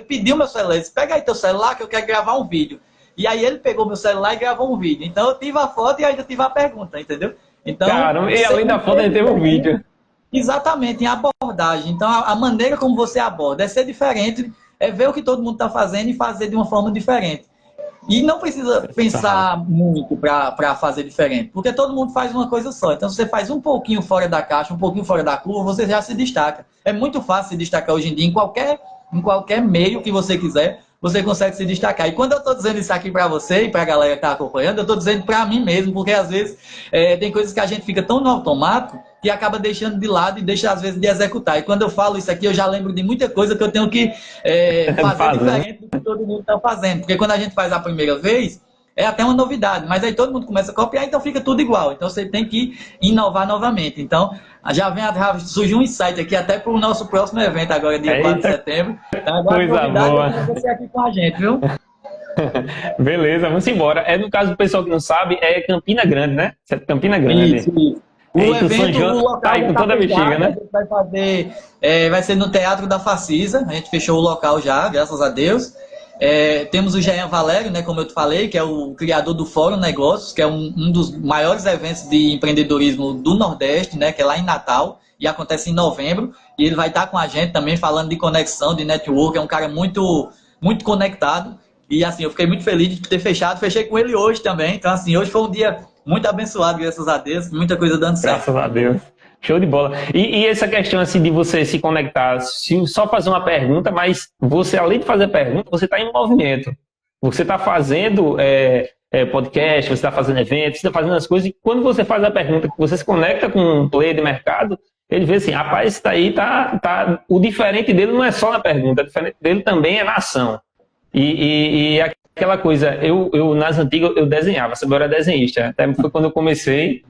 pediu meu celular, ele disse, pega aí teu celular que eu quero gravar um vídeo. E aí ele pegou meu celular e gravou um vídeo. Então eu tive a foto e ainda tive a pergunta, entendeu? Então, caramba, e além da foto ainda teve um vídeo. Exatamente, em abordagem. Então a maneira como você aborda é ser diferente, é ver o que todo mundo está fazendo e fazer de uma forma diferente. E não precisa pensar muito para fazer diferente, porque todo mundo faz uma coisa só. Então, se você faz um pouquinho fora da caixa, um pouquinho fora da curva, você já se destaca. É muito fácil se destacar hoje em dia, em qualquer meio que você quiser, você consegue se destacar. E quando eu estou dizendo isso aqui para você e para a galera que está acompanhando, eu estou dizendo para mim mesmo, porque às vezes tem coisas que a gente fica tão no automático que acaba deixando de lado e deixa às vezes de executar. E quando eu falo isso aqui, eu já lembro de muita coisa que eu tenho que fazer diferente do que todo mundo está fazendo. Porque quando a gente faz a primeira vez, é até uma novidade, mas aí todo mundo começa a copiar, então fica tudo igual. Então você tem que inovar novamente. Então, já surgiu um insight aqui até para o nosso próximo evento agora, dia 4 de setembro. Então, agora a novidade é você aqui com a gente, viu? Beleza, vamos embora. No caso do pessoal que não sabe, é Campina Grande, né? Campina Grande. Isso. O evento, o local tá aí com toda a bexiga, né? A gente vai ser no Teatro da Facisa. A gente fechou o local já, graças a Deus. Temos o Jean Valério, né, como eu te falei, que é o criador do Fórum Negócios, que é um dos maiores eventos de empreendedorismo do Nordeste, né, que é lá em Natal, e acontece em novembro. E ele vai estar com a gente também falando de conexão, de network. É um cara muito, muito conectado. E assim, eu fiquei muito feliz de ter fechado. Fechei com ele hoje também. Então assim, hoje foi um dia muito abençoado, graças a Deus, muita coisa dando certo. Graças a Deus. Show de bola. E essa questão assim de você se conectar, só fazer uma pergunta, mas você, além de fazer a pergunta, você está em movimento. Você está fazendo podcast, você está fazendo eventos, você está fazendo as coisas, e quando você faz a pergunta, que você se conecta com um player de mercado, ele vê assim, rapaz, esse daí o diferente dele não é só na pergunta, o diferente dele também é na ação. E aquela coisa, eu nas antigas eu desenhava, eu era desenhista, até foi quando eu comecei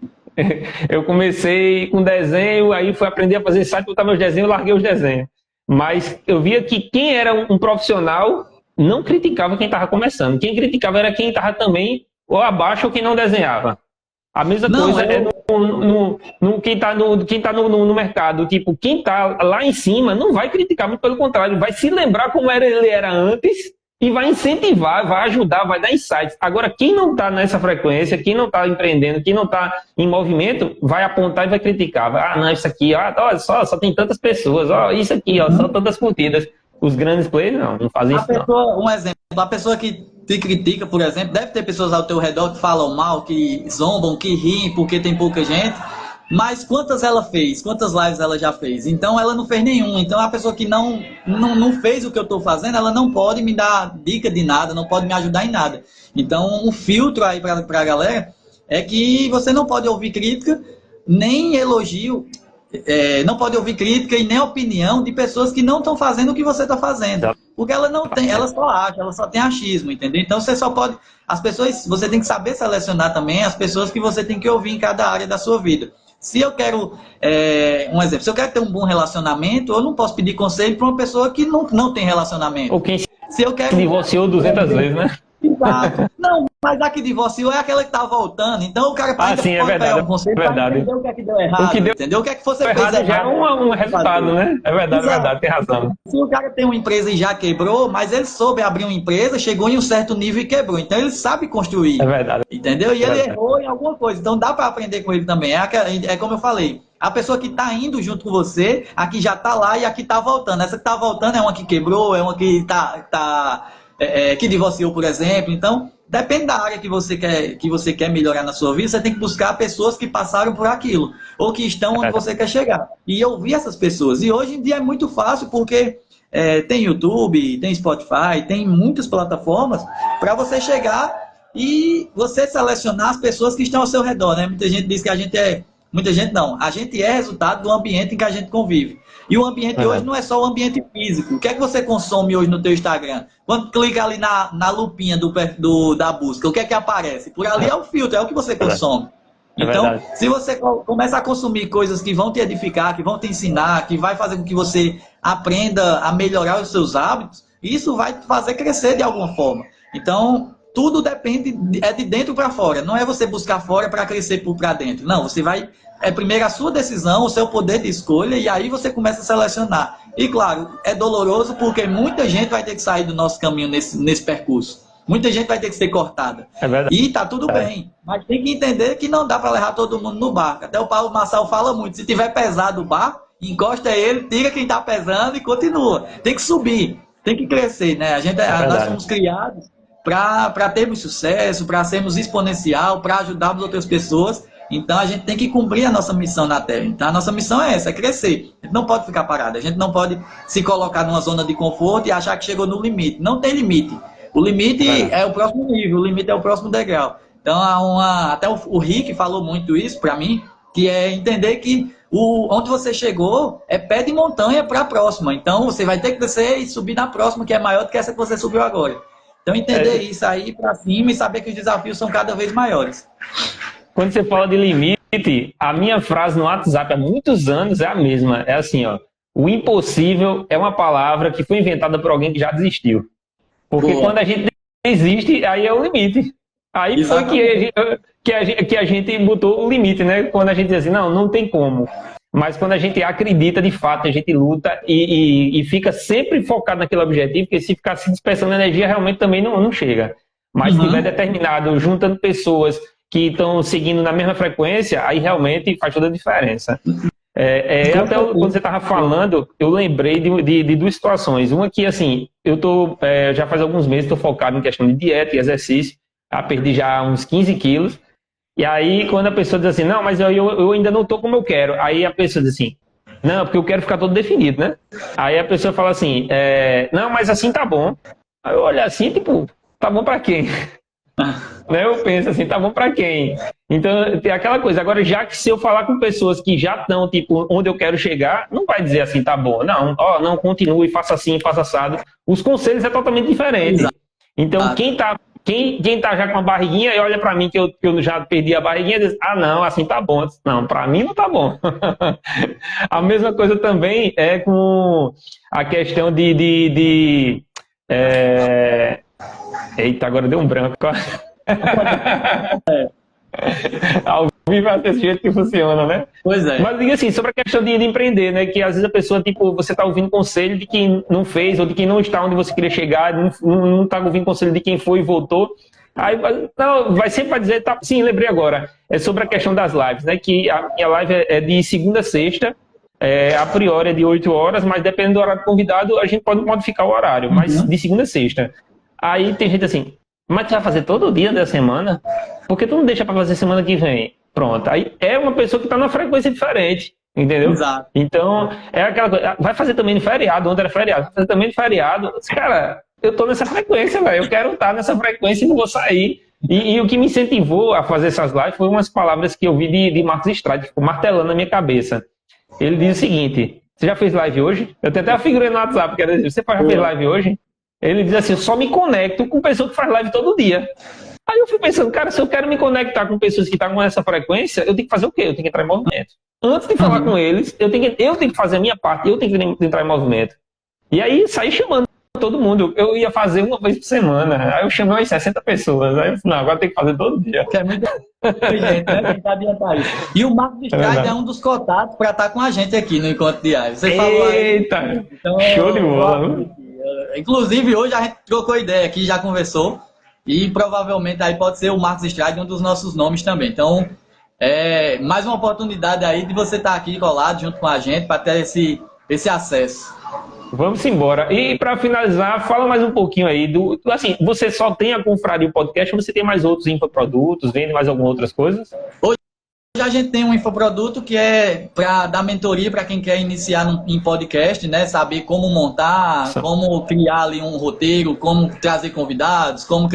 com desenho, aí fui aprender a fazer site, botar meus desenhos, larguei os desenhos. Mas eu via que quem era um profissional não criticava quem estava começando, quem criticava era quem estava também ou abaixo ou quem não desenhava. A mesma coisa quem está no mercado, tipo, quem está lá em cima não vai criticar, muito pelo contrário, vai se lembrar como ele era antes, e vai incentivar, vai ajudar, vai dar insights. Agora, quem não está nessa frequência, quem não está empreendendo, quem não está em movimento, vai apontar e vai criticar. Não, isso aqui, só tem tantas pessoas, isso aqui, só tantas curtidas. Os grandes players não fazem isso. Um exemplo, a pessoa que te critica, por exemplo, deve ter pessoas ao teu redor que falam mal, que zombam, que riem porque tem pouca gente. Mas quantas ela fez? Quantas lives ela já fez? Então ela não fez nenhum. Então a pessoa que não fez o que eu estou fazendo, ela não pode me dar dica de nada, não pode me ajudar em nada. Então um filtro aí para a galera é que você não pode ouvir crítica, nem elogio, não pode ouvir crítica e nem opinião de pessoas que não estão fazendo o que você está fazendo. Porque ela não tem, ela só acha, ela só tem achismo, entendeu? Então você só pode. Você tem que saber selecionar também as pessoas que você tem que ouvir em cada área da sua vida. Se eu quero, um exemplo, se eu quero ter um bom relacionamento, eu não posso pedir conselho para uma pessoa que não tem relacionamento. Ou quem se divorciou 200 vezes, né? Exato. Não, Mas a que divorciou é aquela que tá voltando. Então o cara ainda sim, é pode pegar verdade. um conselho É para verdade. entender o que é que deu errado, O que deu entendeu? O que é que você fez errado já é errado. um resultado, né? É verdade, tem razão. Se o cara tem uma empresa e já quebrou, mas ele soube abrir uma empresa, chegou em um certo nível e quebrou. Então ele sabe construir. É verdade. Entendeu? E É ele verdade. errou em alguma coisa. Então dá para aprender com ele também. É como eu falei. A pessoa que está indo junto com você, a que já está lá e a que está voltando. Essa que está voltando é uma que quebrou, é uma que que divorciou, por exemplo. Então, depende da área que você quer melhorar na sua vida, você tem que buscar pessoas que passaram por aquilo, ou que estão onde você quer chegar. E ouvir essas pessoas. E hoje em dia é muito fácil, porque tem YouTube, tem Spotify, tem muitas plataformas para você chegar e você selecionar as pessoas que estão ao seu redor, né? Muita gente diz que a gente é... Muita gente não. A gente é resultado do ambiente em que a gente convive. E o ambiente hoje não é só o ambiente físico. O que é que você consome hoje no teu Instagram? Quando clica ali na lupinha da busca, o que é que aparece? Por ali é o filtro, é o que você consome. Então, se você começa a consumir coisas que vão te edificar, que vão te ensinar, que vai fazer com que você aprenda a melhorar os seus hábitos, isso vai te fazer crescer de alguma forma. Então, tudo depende, é de dentro para fora. Não é você buscar fora para crescer por para dentro. Não, você vai... É primeiro a sua decisão, o seu poder de escolha, e aí você começa a selecionar. E claro, é doloroso porque muita gente vai ter que sair do nosso caminho nesse percurso. Muita gente vai ter que ser cortada. É verdade. E tá tudo bem. Mas tem que entender que não dá para levar todo mundo no barco. Até o Paulo Marçal fala muito. Se tiver pesado o barco, encosta ele, tira quem tá pesando e continua. Tem que subir, tem que crescer, né? Nós somos criados para termos sucesso, para sermos exponencial, para ajudarmos outras pessoas. Então a gente tem que cumprir a nossa missão na Terra. Então a nossa missão é essa, é crescer. A gente não pode ficar parado, a gente não pode se colocar numa zona de conforto e achar que chegou no limite. Não tem limite. O limite é o próximo nível, o limite é o próximo degrau. Então até o Rick falou muito isso para mim, que é entender que onde você chegou é pé de montanha para a próxima. Então você vai ter que descer e subir na próxima, que é maior do que essa que você subiu agora. Então entender isso aí para cima e saber que os desafios são cada vez maiores. Quando você fala de limite, a minha frase no WhatsApp há muitos anos é a mesma. É assim, ó. O impossível é uma palavra que foi inventada por alguém que já desistiu. Porque quando a gente desiste, aí é o limite. Aí foi que a gente botou o limite, né? Quando a gente diz assim, não tem como. Mas quando a gente acredita de fato, a gente luta e fica sempre focado naquele objetivo, porque se ficar se dispersando energia, realmente também não chega. Mas se estiver determinado, juntando pessoas que estão seguindo na mesma frequência, aí realmente faz toda a diferença. Até quando você estava falando, eu lembrei de duas situações. Uma que, assim, eu tô, já faz alguns meses, estou focado em questão de dieta e exercício, perdi já uns 15 quilos, e aí quando a pessoa diz assim, não, mas eu ainda não estou como eu quero, aí a pessoa diz assim, não, porque eu quero ficar todo definido, né? Aí a pessoa fala assim, não, mas assim tá bom. Aí eu olho assim, tipo, tá bom para quem? Eu penso assim, tá bom pra quem? Então, tem aquela coisa. Agora, já que se eu falar com pessoas que já estão, tipo, onde eu quero chegar, não vai dizer assim, tá bom. Não, continue, faça assim, faça assado. Os conselhos é totalmente diferente. Exato. Então, quem tá já com a barriguinha e olha pra mim que eu já perdi a barriguinha, diz, não, assim tá bom. Não, pra mim não tá bom. A mesma coisa também é com a questão Eita, agora deu um branco. Ao vivo é desse jeito que funciona, né? Pois é. Mas diga assim, sobre a questão de empreender, né? Que às vezes a pessoa, tipo, você tá ouvindo conselho de quem não fez, ou de quem não está onde você queria chegar, não tá ouvindo conselho de quem foi e voltou. Aí sempre vai dizer, tá, sim, lembrei agora. É sobre a questão das lives, né? Que a minha live é de segunda a sexta. A priori é de 8 horas, mas dependendo do horário do convidado, a gente pode modificar o horário, mas de segunda a sexta. Aí tem gente assim, mas tu vai fazer todo dia da semana? Por que tu não deixa para fazer semana que vem? Pronto, aí é uma pessoa que está numa frequência diferente, entendeu? Exato. Então, é aquela coisa, vai fazer também no feriado, onde era feriado, vai fazer também no feriado. Cara, eu tô nessa frequência, velho, eu quero estar nessa frequência e não vou sair. E o que me incentivou a fazer essas lives foi umas palavras que eu vi de Marcos Estrada, que ficou martelando na minha cabeça. Ele diz o seguinte, você já fez live hoje? Eu tenho até a figura no WhatsApp, que era, você já fez live hoje? Ele diz assim, eu só me conecto com pessoas que faz live todo dia. Aí eu fui pensando, cara, se eu quero me conectar com pessoas que estão com essa frequência, eu tenho que fazer o quê? Eu tenho que entrar em movimento. Antes de falar com eles, eu tenho que fazer a minha parte, eu tenho que entrar em movimento. E aí sair chamando todo mundo. Eu ia fazer uma vez por semana. Aí eu chamei umas 60 pessoas. Aí eu falei, não, agora tem que fazer todo dia. Que é muita gente, né? Tem que adiantar isso. E o Marcos Stride é um dos cotados para estar com a gente aqui no Encontro Diário. Você falou aí. Eita! Então, Show de bola. Inclusive, hoje a gente trocou ideia aqui, já conversou. E provavelmente aí pode ser o Marcos Stride um dos nossos nomes também. Então, mais uma oportunidade aí de você estar aqui colado junto com a gente para ter esse acesso. Vamos embora. E para finalizar, fala mais um pouquinho aí assim, você só tem a Confraria Podcast ou você tem mais outros infoprodutos, vende mais algumas outras coisas? Hoje a gente tem um infoproduto que é para dar mentoria para quem quer iniciar em podcast, né? Saber como montar, como criar ali um roteiro, como trazer convidados, como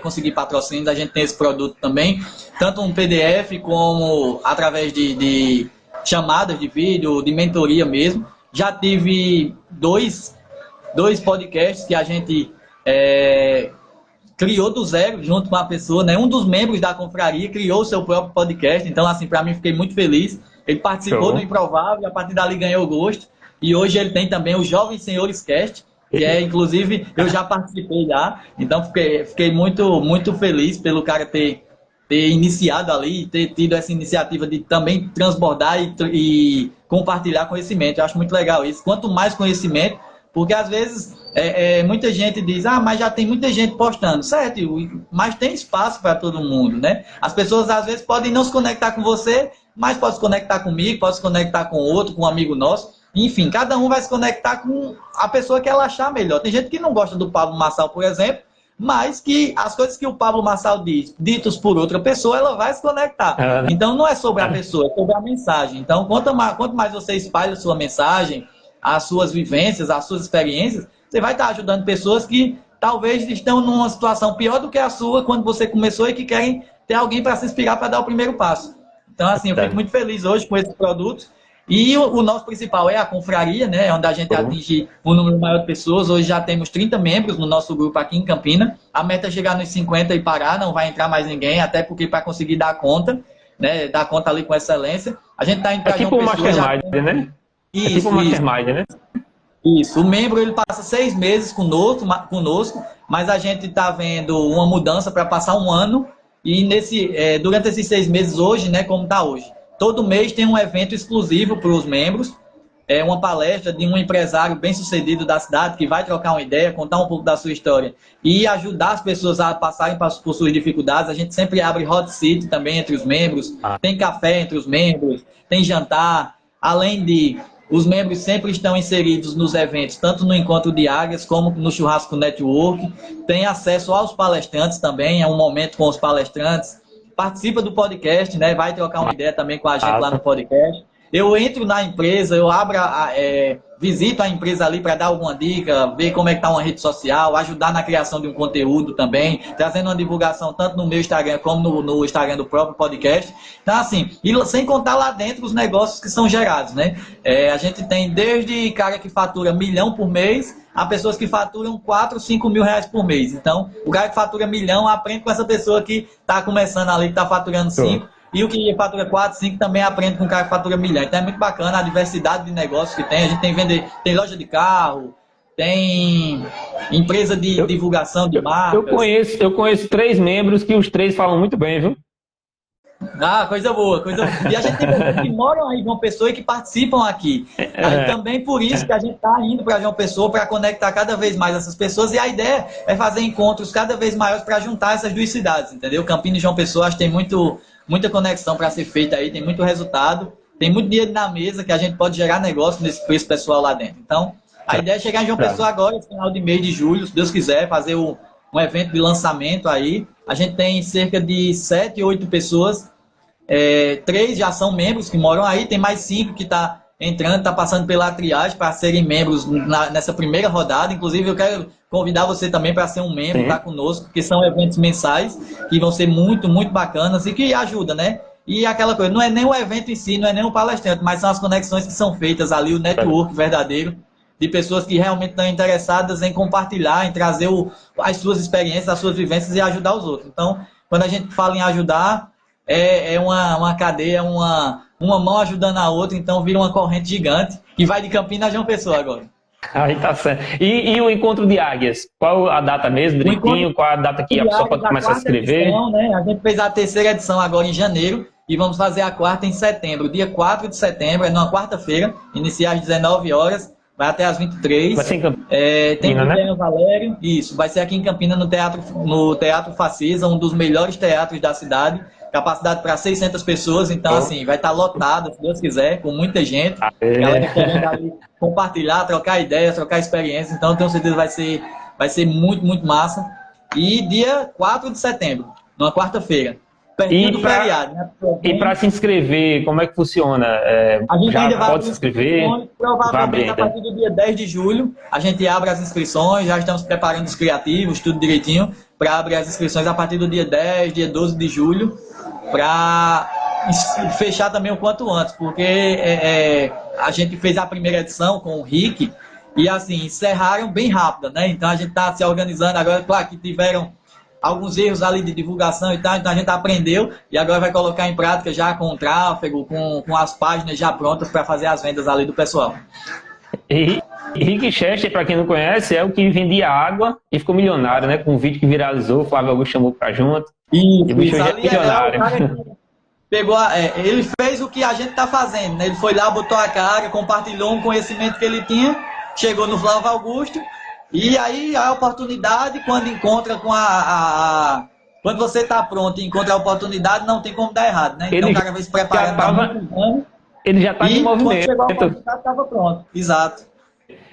conseguir patrocínios. A gente tem esse produto também, tanto um PDF como através de chamadas de vídeo, de mentoria mesmo. Já tive dois podcasts que a gente criou do zero junto com a pessoa, né? Um dos membros da confraria criou o seu próprio podcast. Então, assim, para mim, fiquei muito feliz. Ele participou do Improvável e a partir dali ganhou gosto. E hoje ele tem também o Jovens Senhores Cast, que inclusive, eu já participei já. Então, fiquei muito, muito feliz pelo cara ter iniciado ali, ter tido essa iniciativa de também transbordar e compartilhar conhecimento. Eu acho muito legal isso. Quanto mais conhecimento, porque às vezes muita gente diz, mas já tem muita gente postando, certo? Mas tem espaço para todo mundo, né? As pessoas às vezes podem não se conectar com você, mas pode se conectar comigo, pode se conectar com outro, com um amigo nosso. Enfim, cada um vai se conectar com a pessoa que ela achar melhor. Tem gente que não gosta do Pablo Marçal, por exemplo, mas que as coisas que o Pablo Marçal diz, ditos por outra pessoa, ela vai se conectar. Então não é sobre a pessoa, é sobre a mensagem. Então quanto mais você espalha a sua mensagem, as suas vivências, as suas experiências, você vai estar ajudando pessoas que talvez estão numa situação pior do que a sua quando você começou e que querem ter alguém para se inspirar para dar o primeiro passo. Então assim, eu fico muito feliz hoje com esses produtos. E o nosso principal é a confraria, né? Onde a gente atinge um número maior de pessoas. Hoje já temos 30 membros no nosso grupo aqui em Campina. A meta é chegar nos 50 e parar, não vai entrar mais ninguém, até porque para conseguir dar conta, né? Dar conta ali com excelência. A gente está indo para tipo um mastermind, né? Isso, tipo um mastermind, né? Isso. O membro ele passa 6 meses conosco, mas a gente está vendo uma mudança para passar um ano. E durante esses 6 meses hoje, né? Como está hoje. Todo mês tem um evento exclusivo para os membros, uma palestra de um empresário bem-sucedido da cidade que vai trocar uma ideia, contar um pouco da sua história e ajudar as pessoas a passarem por suas dificuldades. A gente sempre abre hot seat também entre os membros, tem café entre os membros, tem jantar, além de... Os membros sempre estão inseridos nos eventos, tanto no Encontro de Águias como no Churrasco Network, tem acesso aos palestrantes também, é um momento com os palestrantes, participa do podcast, né? Vai trocar uma ideia também com a gente lá no podcast. Eu entro na empresa, eu visito a empresa ali para dar alguma dica, ver como é que está uma rede social, ajudar na criação de um conteúdo também, trazendo uma divulgação tanto no meu Instagram como no Instagram do próprio podcast. Então, assim, e sem contar lá dentro os negócios que são gerados, né? A gente tem desde cara que fatura 1 milhão por mês, a pessoas que faturam 4, 5 mil reais por mês. Então, o cara que fatura 1 milhão aprende com essa pessoa que está começando ali, que está faturando 5. E o que fatura 4, 5 também aprende com o cara que fatura 1 milhão. Então é muito bacana a diversidade de negócios que tem. A gente tem loja de carro, tem empresa de divulgação de marcas. Eu conheço 3 membros que os 3 falam muito bem, viu? Coisa boa, coisa boa. E a gente tem pessoas que moram aí em João Pessoa e que participam aqui. Aí também por isso que a gente está indo para João Pessoa para conectar cada vez mais essas pessoas. E a ideia é fazer encontros cada vez maiores para juntar essas duas cidades, entendeu? Campinas e João Pessoa, acho que tem muita conexão para ser feita aí, tem muito resultado, tem muito dinheiro na mesa que a gente pode gerar negócio nesse preço pessoal lá dentro. Então, a ideia é chegar em João Pessoa agora, no final de mês de julho, se Deus quiser, fazer um evento de lançamento aí. A gente tem cerca de 7, 8 pessoas, 3 já são membros que moram aí, tem mais 5 que está entrando, está passando pela triagem para serem membros nessa primeira rodada. Inclusive, eu quero convidar você também para ser um membro, estar conosco, porque são eventos mensais que vão ser muito, muito bacanas e que ajudam, né? E aquela coisa, não é nem o evento em si, não é nem o palestrante, mas são as conexões que são feitas ali, o network verdadeiro, de pessoas que realmente estão interessadas em compartilhar, em trazer as suas experiências, as suas vivências e ajudar os outros. Então, quando a gente fala em ajudar, é uma cadeia, uma mão ajudando a outra, então vira uma corrente gigante que vai de Campinas a João Pessoa agora. Aí tá certo. E o encontro de águias? Qual a data mesmo, O encontro direitinho? Qual a data que de a pessoa águias, pode a começar a se quarta inscrever? edição, né? A gente fez a terceira edição agora em janeiro e vamos fazer a quarta em setembro. Dia 4 de setembro, é numa quarta-feira, iniciar às 19 horas, vai até às Vai 23. ser em Tem o Campina, né? Engenho Valério, isso, vai ser aqui em Campina, no Teatro Facisa, um dos melhores teatros da cidade, capacidade para 600 pessoas, então Oh. assim, vai estar lotado, se Deus quiser, com muita gente, galera querendo É. ali compartilhar, trocar ideias, trocar experiências, então eu tenho certeza que vai ser muito, muito massa. E dia 4 de setembro, numa quarta-feira, pertinho do feriado, né? E para se inscrever, como é que funciona? A gente ainda Já vai pode abrir se inscrever? inscrições, Vai provavelmente abrir a ainda. partir do dia 10 de julho. A gente abre as inscrições, já estamos preparando os criativos, tudo direitinho, para abrir as inscrições a partir do dia 10, dia 12 de julho, para fechar também o quanto antes, porque a gente fez a primeira edição com o Rick e assim, encerraram bem rápido, né? Então a gente está se organizando agora, claro que tiveram alguns erros ali de divulgação e tal, então a gente aprendeu e agora vai colocar em prática já com o tráfego, com as páginas já prontas para fazer as vendas ali do pessoal. E Rick Chester, para quem não conhece, é o que vendia água e ficou milionário, né? Com um vídeo que viralizou, o Flávio Augusto chamou para junto. E o bicho Isso hoje é ali milionário. o cara que pegou, ele fez o que a gente está fazendo, né? Ele foi lá, botou a cara, compartilhou um conhecimento que ele tinha, chegou no Flávio Augusto, e aí a oportunidade, quando encontra com quando você está pronto e encontra a oportunidade, não tem como dar errado, né? Então o cara vai se preparando há muitos anos, Ele já estava em e quando movimento. chegou a oportunidade, estava pronto. Exato.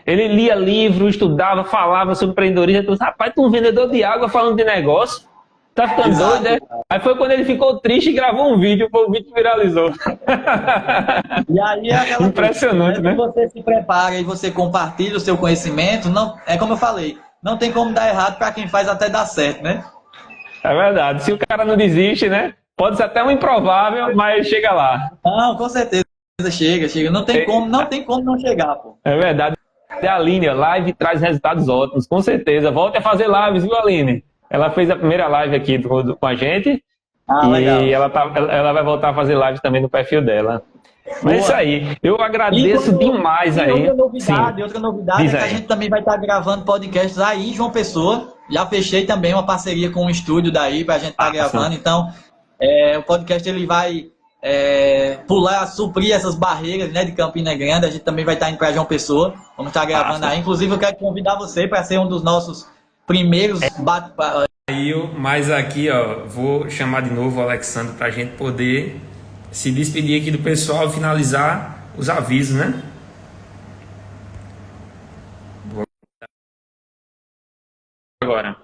Ele lia livro, estudava, falava sobre empreendedorismo. Eu disse, rapaz, tu é um vendedor de água falando de negócio. Tá ficando Exato. doido, né? Aí foi quando ele ficou triste e gravou um vídeo, o vídeo viralizou. E aí é aquela Impressionante, coisa, né? Se você se prepara e você compartilha o seu conhecimento, não, é como eu falei, não tem como dar errado para quem faz até dar certo, né? É verdade. Se o cara não desiste, né? Pode ser até um improvável, mas chega lá. Não, com certeza chega. Não tem como não chegar, pô. É verdade. A Aline, a live traz resultados ótimos, com certeza. Volte a fazer lives, viu, Aline? Ela fez a primeira live aqui com a gente. Ah, e legal. ela vai voltar a fazer live também no perfil dela. Mas é isso aí. Eu agradeço demais aí. Outra novidade é que a gente também vai estar gravando podcasts aí em João Pessoa. Já fechei também uma parceria com um estúdio daí para a gente estar gravando. Então, o podcast ele vai suprir essas barreiras, né, de Campina Grande. A gente também vai estar indo para João Pessoa. Vamos estar gravando aí. Inclusive, eu quero convidar você para ser um dos nossos primeiros bate-papos. Mas aqui, ó, vou chamar de novo o Alexandre para a gente poder se despedir aqui do pessoal e finalizar os avisos, né? Agora.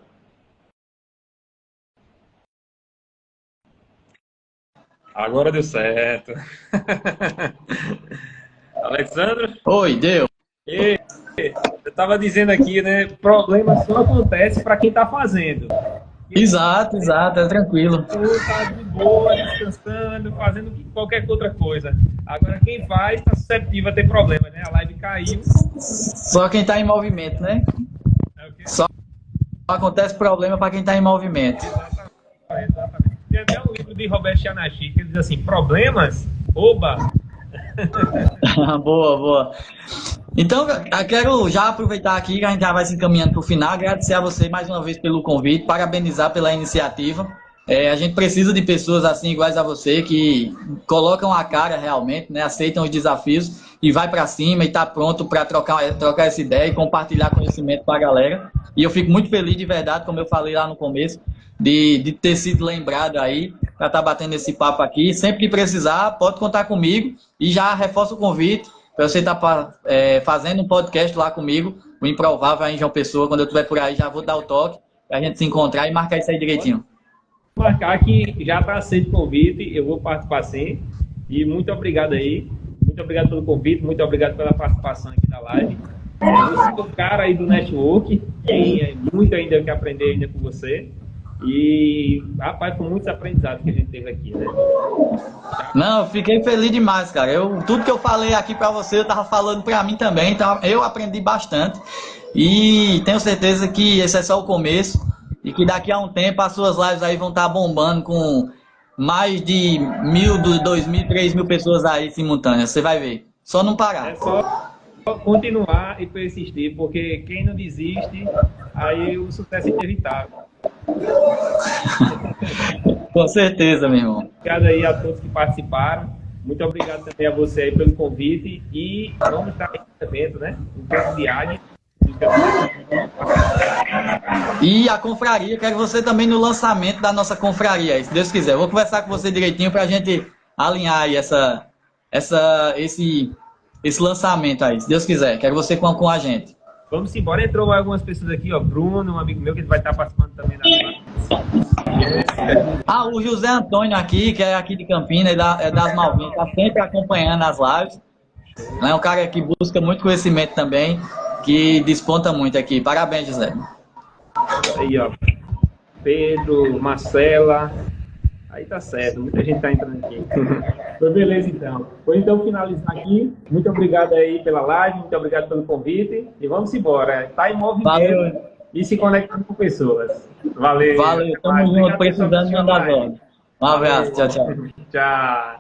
Agora deu certo. Alexandre? Oi, deu. Eu estava dizendo aqui, né? Problema só acontece para quem está fazendo. Exato, é tranquilo. Tu tá de boa, descansando, fazendo qualquer outra coisa. Agora quem faz está suscetível a ter problema, né? A live caiu. Só quem está em movimento, né? Só acontece problema para quem está em movimento. Exatamente. Tem até um livro de Robert Cianacci que diz assim, problemas? Oba! Boa. Então, eu quero já aproveitar aqui, que a gente já vai se encaminhando para o final, agradecer a você mais uma vez pelo convite, parabenizar pela iniciativa. A gente precisa de pessoas assim, iguais a você, que colocam a cara realmente, né, aceitam os desafios e vai para cima e está pronto para trocar essa ideia e compartilhar conhecimento para a galera. E eu fico muito feliz de verdade, como eu falei lá no começo, de ter sido lembrado aí para estar batendo esse papo aqui. Sempre que precisar, pode contar comigo e já reforço o convite para você estar fazendo um podcast lá comigo, o Improvável aí em João Pessoa. Quando eu estiver por aí, já vou dar o toque para a gente se encontrar e marcar isso aí direitinho. Marcar que já está aceito o convite, eu vou participar sim. E muito obrigado aí. Muito obrigado pelo convite, muito obrigado pela participação aqui na live. Eu sou o cara aí do network, tem muito ainda que aprender ainda com você. E, rapaz, com muitos aprendizados que a gente teve aqui, né? Não, eu fiquei feliz demais, cara. Tudo que eu falei aqui pra você, eu tava falando pra mim também, então eu aprendi bastante. E tenho certeza que esse é só o começo e que daqui a um tempo as suas lives aí vão estar bombando com mais de 1.000, 2.000, 3.000 pessoas aí simultâneas. Você vai ver. Só não parar. É só continuar e persistir, porque quem não desiste, aí o sucesso é inevitável. Com certeza, meu irmão. Obrigado aí a todos que participaram. Muito obrigado também a você aí pelo convite. E vamos estar aí no evento, né? Um pouco de águia. E a confraria, quero você também no lançamento da nossa confraria, se Deus quiser. Eu vou conversar com você direitinho para a gente alinhar aí esse lançamento aí, se Deus quiser. Quero você com a gente. Vamos embora. Entrou algumas pessoas aqui, ó. Bruno, um amigo meu, que vai estar participando também da live. O José Antônio aqui, que é aqui de Campinas, é das Malvinas, está sempre acompanhando as lives. É um cara que busca muito conhecimento também, que desponta muito aqui. Parabéns, José. Aí, ó. Pedro, Marcela. Aí tá certo, muita gente tá entrando aqui. Foi beleza, então. Vou então finalizar aqui. Muito obrigado aí pela live, muito obrigado pelo convite. E vamos embora. Tá em movimento. Valeu. E se conectando com pessoas. Valeu. Valeu, tamo junto, precisando mandar voz. Um abraço, tchau, tchau. Tchau.